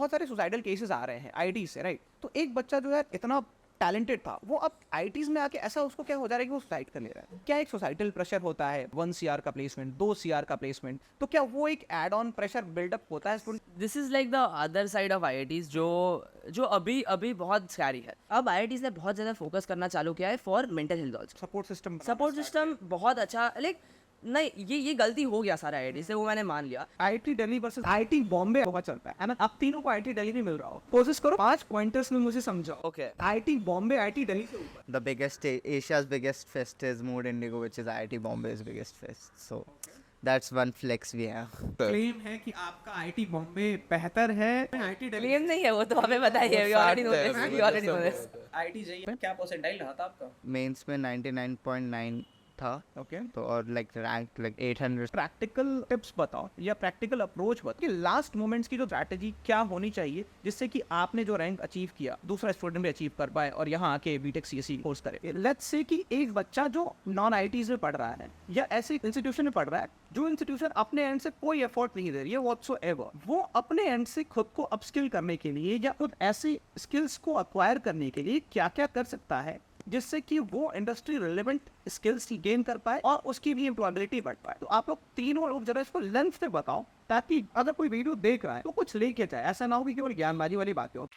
बहुत सारे suicidal cases आ रहे हैं आईटी से, राइट? तो एक बच्चा जो है इतना टैलेंटेड था, वो अब आईटीज में आके ऐसा उसको क्या हो जा रहा है कि वो सुसाइड कर ले रहा है। क्या एक सोसाइटल प्रेशर होता है 1 CR का प्लेसमेंट, 2 CR का प्लेसमेंट, तो क्या वो एक एड ऑन प्रेशर बिल्डअप होता है student? This is like the other side of IITs जो जो अभी अभी बहुत स्कैरी है। अब आईआईटीज ने बहुत ज़्यादा फोकस करना चालू किया है for mental health also. Support system बहुत अच्छा, लाइक नहीं, ये गलती हो गया सारा आईआईटी से, वो मैंने मान लिया। IT Delhi versus IT Bombay बहुत चलता है ना? आप तीनों को आईटी दिल्ली नहीं मिल रहा हो, कोशिश करो 5 पॉइंटर्स में मुझे समझाओ। Okay. IT Bombay IT Delhi से ऊपर। The biggest Asia's biggest fest is Mood Indigo, which is IIT Bombay's biggest fest. So that's one flex we have. Claim है कि आपका आईटी बॉम्बे बेहतर है, आईटी दिल्ली। क्लेम नहीं है, वो तो हमें पता ही है, we already know this, we already know this. IT जाइए, क्या परसेंटाइल रहा था आपका? Mains में 99.9 था, ओके, तो और like ranked like 800. Practical tips बताओ या प्रैक्टिकल अप्रोच बताओ कि लास्ट मोमेंट्स की जो स्ट्रैटेजी क्या होनी चाहिए जिससे कि आपने जो रैंक अचीव किया दूसरा स्टूडेंट भी अचीव कर पाए और यहाँ आके बीटेक सीएससी कोर्स करे। लेट्स से कि एक बच्चा जो नॉन आईटीज में पढ़ रहा है या ऐसे इंस्टीट्यूशन में पढ़ रहा है जो इंस्टीट्यूशन अपने एंड से कोई एफर्ट नहीं दे रही है व्हाटसोएवर, वो अपने एंड से खुद को अपस्किल करने के लिए या खुद ऐसे स्किल्स को अक्वायर करने के लिए क्या क्या कर सकता है जिससे कि वो इंडस्ट्री रिलेवेंट स्किल्स गेन कर पाए और उसकी भी एम्प्लॉयबिलिटी बढ़ पाए। तो आप लोग तीनों लोग जरा इसको लेंथ से बताओ ताकि अगर कोई वीडियो देख रहा है तो कुछ लेके जाए, ऐसा ना हो कि केवल ज्ञानबाजी वाली बातें हो।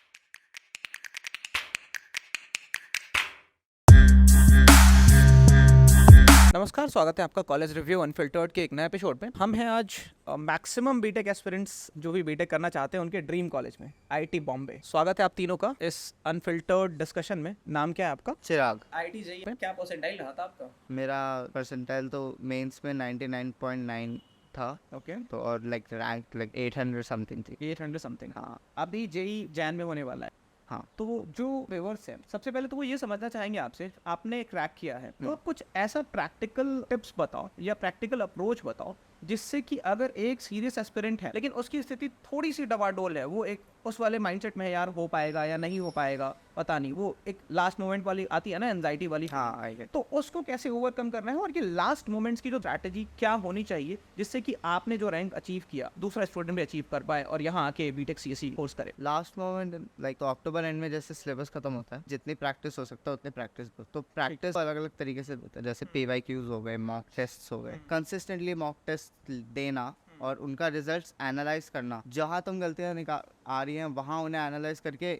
नमस्कार, स्वागत है आपका कॉलेज रिव्यू अनफिल्टर्ड के एक नए एपिसोड में। हम हैं आज मैक्सिमम बीटेक एस्पिरेंट्स जो भी बीटेक करना चाहते हैं उनके ड्रीम कॉलेज में, आईटी बॉम्बे। स्वागत है आप तीनों का इस अनफिल्टर्ड डिस्कशन में। नाम क्या है आपका? चिराग। आईटी जाइए, क्या परसेंटाइल रहा था आपका? मेरा परसेंटाइल तो मेंस में 99.9 था, ओके, तो और like ranked like 800 समथिंग थी। 800 समथिंग। हाँ अभी जेई जैन में होने वाला है। हाँ। तो जो व्यूअर्स हैं सबसे पहले तो वो ये समझना चाहेंगे आपसे, आपने क्रैक किया है तो कुछ ऐसा प्रैक्टिकल टिप्स बताओ या प्रैक्टिकल अप्रोच बताओ जिससे कि अगर एक सीरियस एस्पिरेंट है लेकिन उसकी स्थिति थोड़ी सी डवाडोल है, वो एक उस वाले माइंडसेट में यार हो पाएगा या नहीं हो पाएगा पता नहीं, वो एक लास्ट मोमेंट वाली आती है ना एंजाइटी वाली। हाँ आई गेट। तो उसको कैसे ओवरकम करना है और कि लास्ट मोमेंट्स की जो स्ट्रैटेजी क्या होनी चाहिए जिससे कि आपने जो रैंक अचीव किया दूसरा स्टूडेंट भी अचीव कर पाए और यहाँ आके बीटेक सीएससी कोर्स करे। लास्ट मोमेंट लाइक तो अक्टूबर एंड में जैसे सिलेबस खत्म होता है, जितनी प्रैक्टिस हो सकता है उतनी प्रैक्टिस करो। तो प्रैक्टिस अलग अलग तरीके से होता है, जैसे PYQs हो गए, मॉक टेस्ट हो गए, कंसिस्टेंटली मॉक टेस्ट देना और उनका रिजल्ट्स एनालाइज करना, जहाँ तुम गलतियाँ आ रही हैं वहाँ उन्हें एनालाइज करके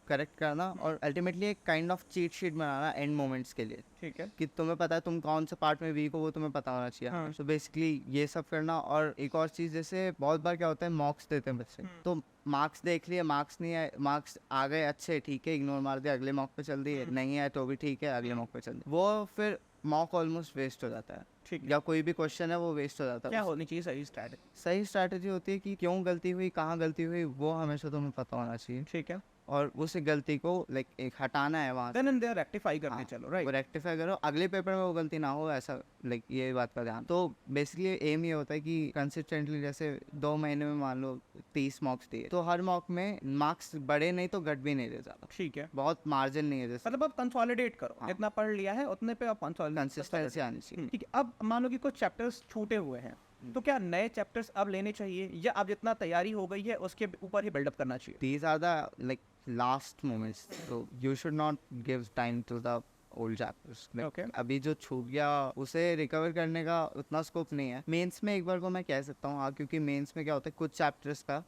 करेक्ट करना और अल्टीमेटली एक kind of cheat sheet banana and moments के लिए। ठीक है, कि तुम्हें पता है तुम कौन से पार्ट में वीक हो, वो तुम्हें पता होना चाहिए। सो बेसिकली ये सब करना। और एक और चीज़, जैसे बहुत बार क्या होता है मॉक्स देते हैं बच्चे, तो मार्क्स देख लिए, मार्क्स नहीं आए, मार्क्स आ गए अच्छे ठीक है, इग्नोर मार दिया, अगले मॉक पे चल दिए, नहीं आए तो भी ठीक है, अगले मॉक पे चल दिए, वो फिर मॉक ऑलमोस्ट वेस्ट हो जाता है। ठीक है। या कोई भी क्वेश्चन है वो वेस्ट हो जाता है। क्या होनी चाहिए सही स्ट्रैटेजी? सही स्ट्रैटेजी होती है कि क्यों गलती हुई, कहाँ गलती हुई, वो हमेशा तुम्हें पता होना चाहिए। ठीक है, और उस गलती को लाइक एक हटाना है वहाँ से। देन एंड देयर रेक्टिफाई करने हाँ, चलो, वो राइट? रेक्टिफाई करो, अगले पेपर में वो गलती ना हो, ऐसा लाइक ये बात का ध्यान। तो बेसिकली एम ये होता है कि कंसिस्टेंटली जैसे 2 महीने में मान लो 30 मॉक्स दिए, तो हर मॉक में मार्क्स बढ़े नहीं तो घट भी नहीं दे ज़्यादा, ठीक है, बहुत मार्जिन नहीं है, जैसे मतलब आप कंसोलिडेट करो। हाँ। जितना पढ़ लिया है उतने पे आप कंसिस्टेंसी आनी चाहिए। ठीक है। अब मान लो कि कुछ चैप्टर्स छूटे हुए हैं तो क्या नए चैप्टर्स अब लेने चाहिए या अब जितना तैयारी हो गई है उसके ऊपर ही बिल्डअप करना चाहिए? These are the like last moments, so you should not give time to the old chapters. Like, Okay. अभी जो छूट गया उसे रिकवर करने का उतना स्कोप नहीं है। मेंस में एक बार को मैं कह सकता हूँ हाँ, क्योंकि मेंस में क्या होता है कुछ चैप्टर्स का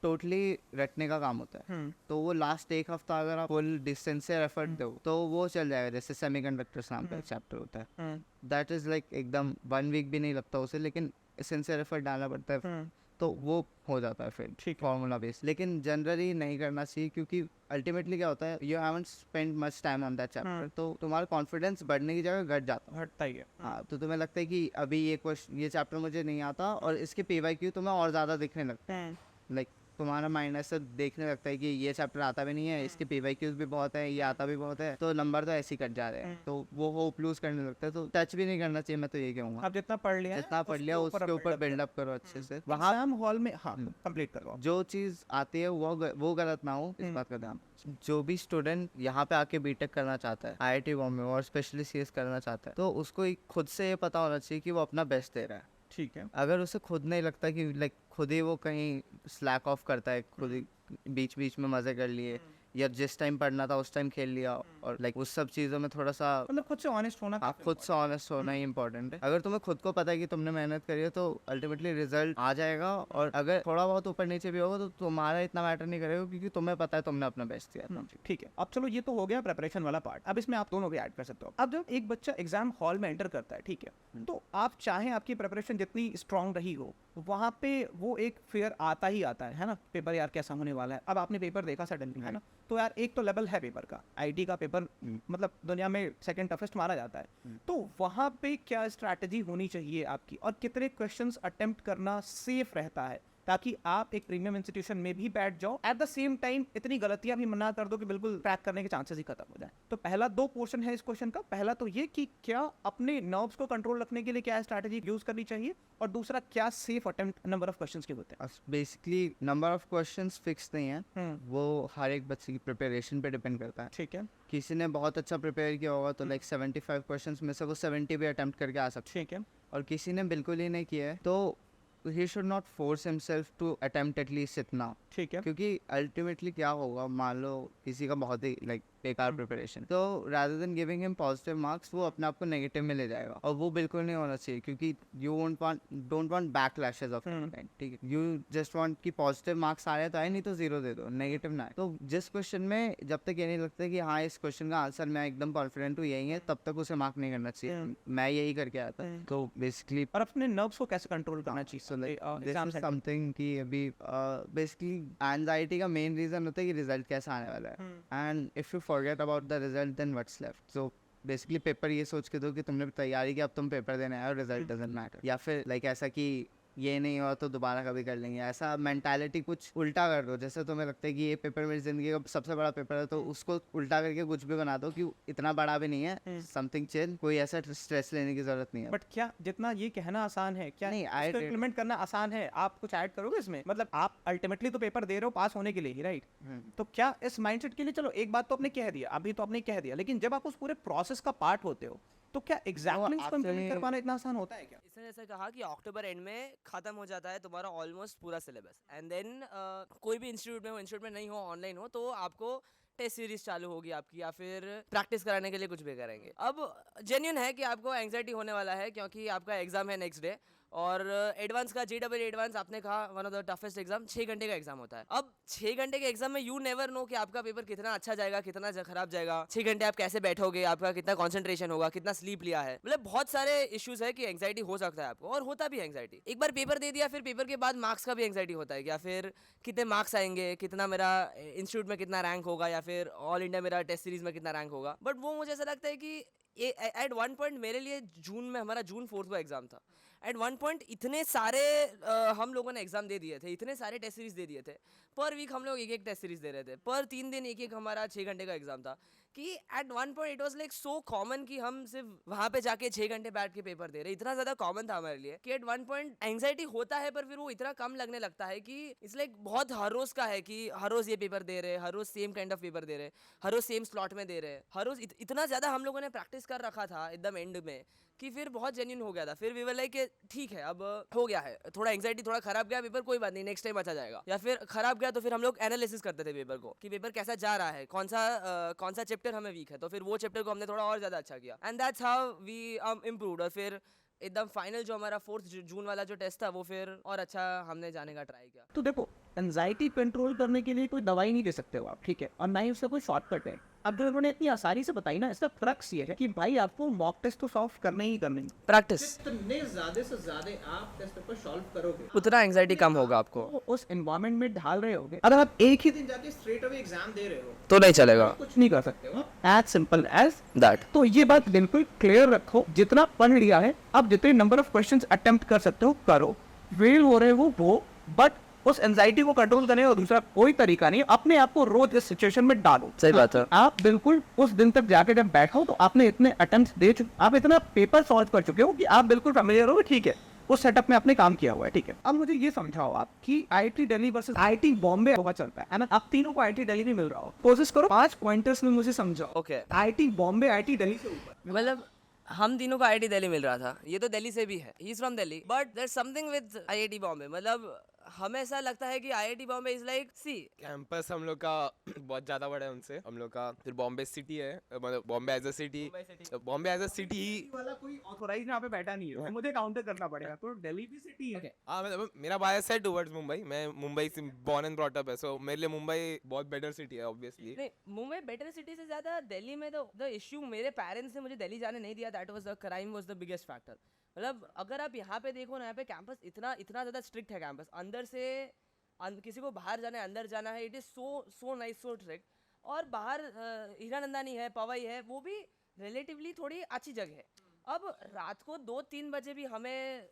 टोटली रटने का काम होता है, तो वो लास्ट एक हफ्ता अगर आप फुल डिस्टेंस से एफर्ट दो तो वो चल जाएगा। जैसे सेमीकंडक्टर्स नाम का चैप्टर होता है, दैट इज लाइक एकदम 1 वीक भी नहीं लगता उसे, लेकिन सिंसियर एफर्ट डालना पड़ता है, तो वो हो जाता है फिर ठीक है। Formula base. लेकिन जनरली नहीं करना चाहिए क्योंकि अल्टीमेटली क्या होता है, you haven't spend much time on that chapter, तो तुम्हारा कॉन्फिडेंस बढ़ने की जगह घट जाता है। हटता ही है। हाँ, तो तुम्हें लगता है कि अभी ये चैप्टर मुझे नहीं आता और इसके PYQ तुम्हें और ज़्यादा दिखने लगता है। लाइक तुम्हारा माइंड ऐसा देखने लगता है कि ये चैप्टर आता भी नहीं है, इसके PYQs भी बहुत है, ये आता भी बहुत है, तो नंबर तो ऐसे ही कट जा रहे हैं, तो वो होप लूज करने लगता है। तो टच भी नहीं करना चाहिए, मैं तो ये कहूँगा। अब जितना पढ़ लिया जितना पढ़ लिया उसके ऊपर बिल्डअप करो अच्छे से। वहाँ एग्जाम हॉल में हाँ कंप्लीट करो। जो चीज़ आती है वो गलत ना हो, इस बात का ध्यान। जो भी स्टूडेंट यहाँ पे आके बीटेक करना चाहता है IIT बॉम्बे और स्पेशली CS करना चाहता है, तो उसको खुद से ये पता होना चाहिए कि वो अपना बेस्ट दे रहा है। ठीक है, अगर उसे खुद नहीं लगता कि लाइक खुद ही वो कहीं स्लैक ऑफ करता है, खुद ही बीच बीच में मजे कर लिए या जिस टाइम पढ़ना था उस टाइम खेल लिया, और लाइक उस सब चीज़ों में थोड़ा सा मतलब खुद से ऑनेस्ट होना आप खुद से ऑनेस्ट होना ही इंपॉर्टेंट है। अगर तुम्हें खुद को पता है कि तुमने मेहनत करी है तो अल्टीमेटली रिजल्ट आ जाएगा, और अगर थोड़ा बहुत ऊपर नीचे भी होगा तो तुम्हारा इतना मैटर नहीं करेगा क्योंकि तुम्हें पता है तुमने अपना बेस्ट किया था। ठीक है। अब चलो ये तो हो गया प्रिपरेशन वाला पार्ट, अब इसमें आप दोनों भी ऐड कर सकते हो। अब जब एक बच्चा एग्जाम हॉल में एंटर करता है, ठीक है, तो आप चाहें आपकी प्रिपरेशन जितनी स्ट्रांग रही हो, वहाँ पे वो एक फेयर आता ही आता है ना, पेपर यार कैसा होने वाला है। अब आपने पेपर देखा सडनली, है ना, तो यार एक तो लेवल है पेपर का, आईटी का पेपर मतलब दुनिया में सेकंड टफेस्ट माना जाता है, तो वहाँ पे क्या स्ट्रैटेजी होनी चाहिए आपकी, और कितने क्वेश्चंस अटेम्प्ट करना सेफ रहता है ताकि आप एक प्रीमियम इंस्टीट्यूशन में भी बैठ जाओ, एट द सेम टाइम इतनी गलतियां भी मना कर दो कि बिल्कुल क्रैक करने के चांसेस ही खत्म हो जाए। तो पहला दो पोर्शन है इस क्वेश्चन का, पहला तो ये कि क्या अपने नर्व्स को कंट्रोल रखने के लिए क्या स्ट्रैटेजी यूज करनी चाहिए, और दूसरा क्या safe attempt number of questions के होते हैं। Basically number of questions fix नहीं है, वो हर एक बच्चे की प्रिपरेशन पे डिपेंड करता है। ठीक है, किसी ने बहुत अच्छा प्रिपेयर किया होगा तो लाइक 75 क्वेश्चंस में से वो 70 भी अटेम्प्ट करके आ सकते हैं, ठीक है, और किसी ने बिल्कुल ही नहीं किया है तो he should not force himself to attempt at least इतना, ठीक है, क्योंकि अल्टीमेटली क्या होगा, मान लो किसी का बहुत ही लाइक बेकार प्रिपरेशन, तो rather than giving him positive marks वो अपने आप को नेगेटिव में ले जाएगा, और वो बिल्कुल नहीं होना चाहिए क्योंकि you don't want backlashes of that kind, ठीक है, you just want कि पॉजिटिव मार्क्स आ रहे तो आए, नहीं तो 0 दे दो, नेगेटिव ना आए। तो जिस क्वेश्चन में जब तक ये नहीं लगता कि हाँ इस क्वेश्चन का आंसर मैं एकदम कॉन्फिडेंट हूँ यही है, तब तक उसे मार्क नहीं करना चाहिए। मैं यही करके आया था, तो बेसिकली और अपने नर्व्स को कैसे कंट्रोल करना चाहिए एग्जाम से। समथिंग कि अभी बेसिकली एंजाइटी का मेन रीजन होता है कि रिजल्ट कैसा आने वाला है, and if you forget about the result then what's left. So basically paper ये सोच के दो कि तुमने तैयारी की, अब तुम पेपर देने आए और रिजल्ट डजंट मैटर, या फिर लाइक ऐसा कि ये नहीं हुआ तो दोबारा कभी कर लेंगे, ऐसा मेंटालिटी कुछ उल्टा कर दो। जैसे तुम्हें लगता है कि ये पेपर मेरी ज़िंदगी का सबसे बड़ा पेपर है तो उसको उल्टा करके कुछ भी बना दो कि इतना बड़ा भी नहीं है, समथिंग चिल, कोई ऐसा स्ट्रेस लेने की ज़रूरत नहीं है। बट क्या जितना ये कहना आसान है, क्या नहीं, इसको इम्प्लीमेंट करना आसान है? आप कुछ ऐड करोगे इसमें? मतलब आप अल्टीमेटली तो पेपर दे रहे हो पास होने के लिए ही, राइट? तो क्या इस माइंडसेट के लिए, चलो एक बात तो आपने कह दिया, अभी तो आपने कह दिया, लेकिन जब आप उस पूरे प्रोसेस का पार्ट होते हो तो क्या एग्जैक्टली इसको इम्प्लीमेंट कर पाना इतना आसान होता है क्या? इसने जैसे कहा कि अक्टूबर एंड में खत्म हो जाता है तुम्हारा ऑलमोस्ट पूरा सिलेबस, एंड देन कोई भी इंस्टीट्यूट में हो, इंस्टीट्यूट में नहीं हो, ऑनलाइन हो, तो आपको टेस्ट सीरीज चालू होगी आपकी, या फिर प्रैक्टिस कराने के लिए कुछ भी करेंगे। अब जेन्युइन है कि आपको एंग्जाइटी होने वाला है क्योंकि आपका एग्जाम है नेक्स्ट डे, और एडवांस का JEE एडवांस आपने कहा one of the toughest exam, 6 घंटे का एग्जाम होता है। अब 6 घंटे के एग्जाम में यू नेवर नो कि आपका पेपर कितना अच्छा जाएगा, कितना खराब जाएगा, 6 घंटे आप कैसे बैठोगे, आपका कितना कंसंट्रेशन होगा, कितना स्लीप लिया है, मतलब बहुत सारे इश्यूज है कि एंग्जाइटी हो सकता है आपको, और होता भी एंग्जाइटी। एक बार पेपर दे दिया, फिर पेपर के बाद मार्क्स का भी एंग्जाइटी होता है, या फिर कितने मार्क्स आएंगे, कितना मेरा इंस्टीट्यूट में कितना रैंक होगा, या फिर ऑल इंडिया मेरा टेस्ट सीरीज में कितना रैंक होगा। बट वो मुझे ऐसा लगता है कि एट वन पॉइंट मेरे लिए जून में, हमारा जून 4 को एग्जाम था, एट वन पॉइंट इतने सारे हम लोगों ने एग्जाम दे दिए थे, इतने सारे टेस्ट सीरीज दे दिए थे, पर वीक हम लोग एक एक टेस्ट सीरीज दे रहे थे, पर 3 दिन एक एक हमारा 6 घंटे का एग्जाम था, कि at one point it was like so common कि हम सिर्फ वहाँ पे जाके 6 घंटे बैठ के पेपर दे रहे, इतना ज़्यादा कॉमन था हमारे लिए कि एट वन पॉइंट एंग्जाइटी होता है, पर फिर वो इतना कम लगने लगता है कि इट्स लाइक बहुत हर रोज़ का है कि हर रोज़ ये पेपर दे रहे, हर रोज़ सेम काइंड ऑफ पेपर दे रहे, हर रोज़ सेम स्लॉट में दे रहे, हर रोज़ इतना ज़्यादा हम लोगों ने प्रैक्टिस कर रखा था एकदम एंड में कि फिर बहुत जेन्युइन हो गया था। फिर वी वर लाइक ठीक है अब हो गया है, थोड़ा एंग्जाइटी, थोड़ा खराब गया पेपर, कोई बात नहीं, नेक्स्ट टाइम अच्छा जाएगा, या फिर खराब गया तो फिर हम लोग एनालिसिस करते थे पेपर को कि पेपर कैसा जा रहा है, कौन सा चैप्टर हमें वीक है, तो फिर वो चैप्टर को हमने थोड़ा और ज़्यादा अच्छा किया, and that's how we improved. और फिर एकदम फाइनल जो हमारा 4 जून वाला जो टेस्ट था वो फिर और अच्छा हमने जाने का ट्राई किया। तो देखो, एंजाइटी कंट्रोल करने के लिए कोई दवाई नहीं दे सकते हो आप, ठीक है, और ना ही उसका कोई शॉर्टकट है। अब जो उन्होंने इतनी आसानी से बताई ना, इसका क्रक्स ये है कि भाई आपको मॉक टेस्ट तो सॉल्व करने ही करने, प्रैक्टिस जितने ज्यादा से ज्यादा आप टेस्ट पेपर सॉल्व करोगे उतना एंग्जाइटी कम होगा आपको, तो उस एनवायरनमेंट में ढाल रहे होगे। अगर आप एक ही दिन जाके स्ट्रेट अवे एग्जाम दे रहे हो तो नहीं चलेगा, कुछ नहीं कर सकते हो, एज सिंपल एज दैट। तो ये बात बिल्कुल क्लियर रखो, जितना पढ़ लिया है अब जितने नंबर ऑफ क्वेश्चंस अटेम्प्ट कर सकते हो करो, फेल हो रहे हो, बट उस एंजाइटी को कंट्रोल करने का दूसरा कोई तरीका नहीं, अपने आप को रोज इस सिचुएशन में डालो। सही बात है। आप बिल्कुल उस दिन तक जाके जब बैठो तो आपने इतने अटेम्प्ट्स दे चुके, आप इतना पेपर सॉल्व कर चुके हो कि आप बिल्कुल फेमिलियर हो, ठीक है, उस सेटअप में आपने काम किया हुआ है, ठीक है। अब मुझे ये समझाओ आप कि IIT Delhi versus IIT Bombay बहुत चलता है ना, आप तीनों को IIT दिल्ली नहीं मिल रहा हो, कोशिश करो 5 पॉइंटर्स में मुझे समझाओ। Okay, IIT Bombay IIT Delhi से ऊपर, मतलब हम तीनों को IIT दिल्ली मिल रहा था, ये तो दिल्ली से भी है, he is from Delhi, but there something with IIT Bombay, मतलब हमें ऐसा लगता है कि IIT Bombay is like sea campus हम लोग का बहुत ज़्यादा बड़ा है उनसे। हम लोग का फिर बॉम्बे सिटी है, मतलब बॉम्बे एज अ सिटी वाला कोई ऑथोराइज यहाँ पे बैठा नहीं है, मुझे काउंटर करना पड़ेगा। तो दिल्ली भी सिटी है। हाँ, मतलब मेरा बायस है टुवर्ड्स मुंबई। मैं मुंबई से बॉर्न एंड ब्रॉट अप है, सो मेरे लिए मुंबई बहुत बेटर सिटी है ऑब्वियसली। नहीं, मुंबई बेटर सिटी से ज्यादा दिल्ली में द इश्यू मेरे पेरेंट्स ने मुझे दिल्ली जाने नहीं दिया, that was the crime was the biggest factor. मतलब अगर आप यहाँ पे देखो ना, यहाँ पे कैंपस इतना इतना ज़्यादा स्ट्रिक्ट है। कैंपस अंदर से किसी को बाहर जाना है, अंदर जाना है, it is so nice, so strict. और बाहर हीरानंदानी है, पवई है, वो भी रिलेटिवली थोड़ी अच्छी जगह है। अब रात को 2-3 बजे भी हमें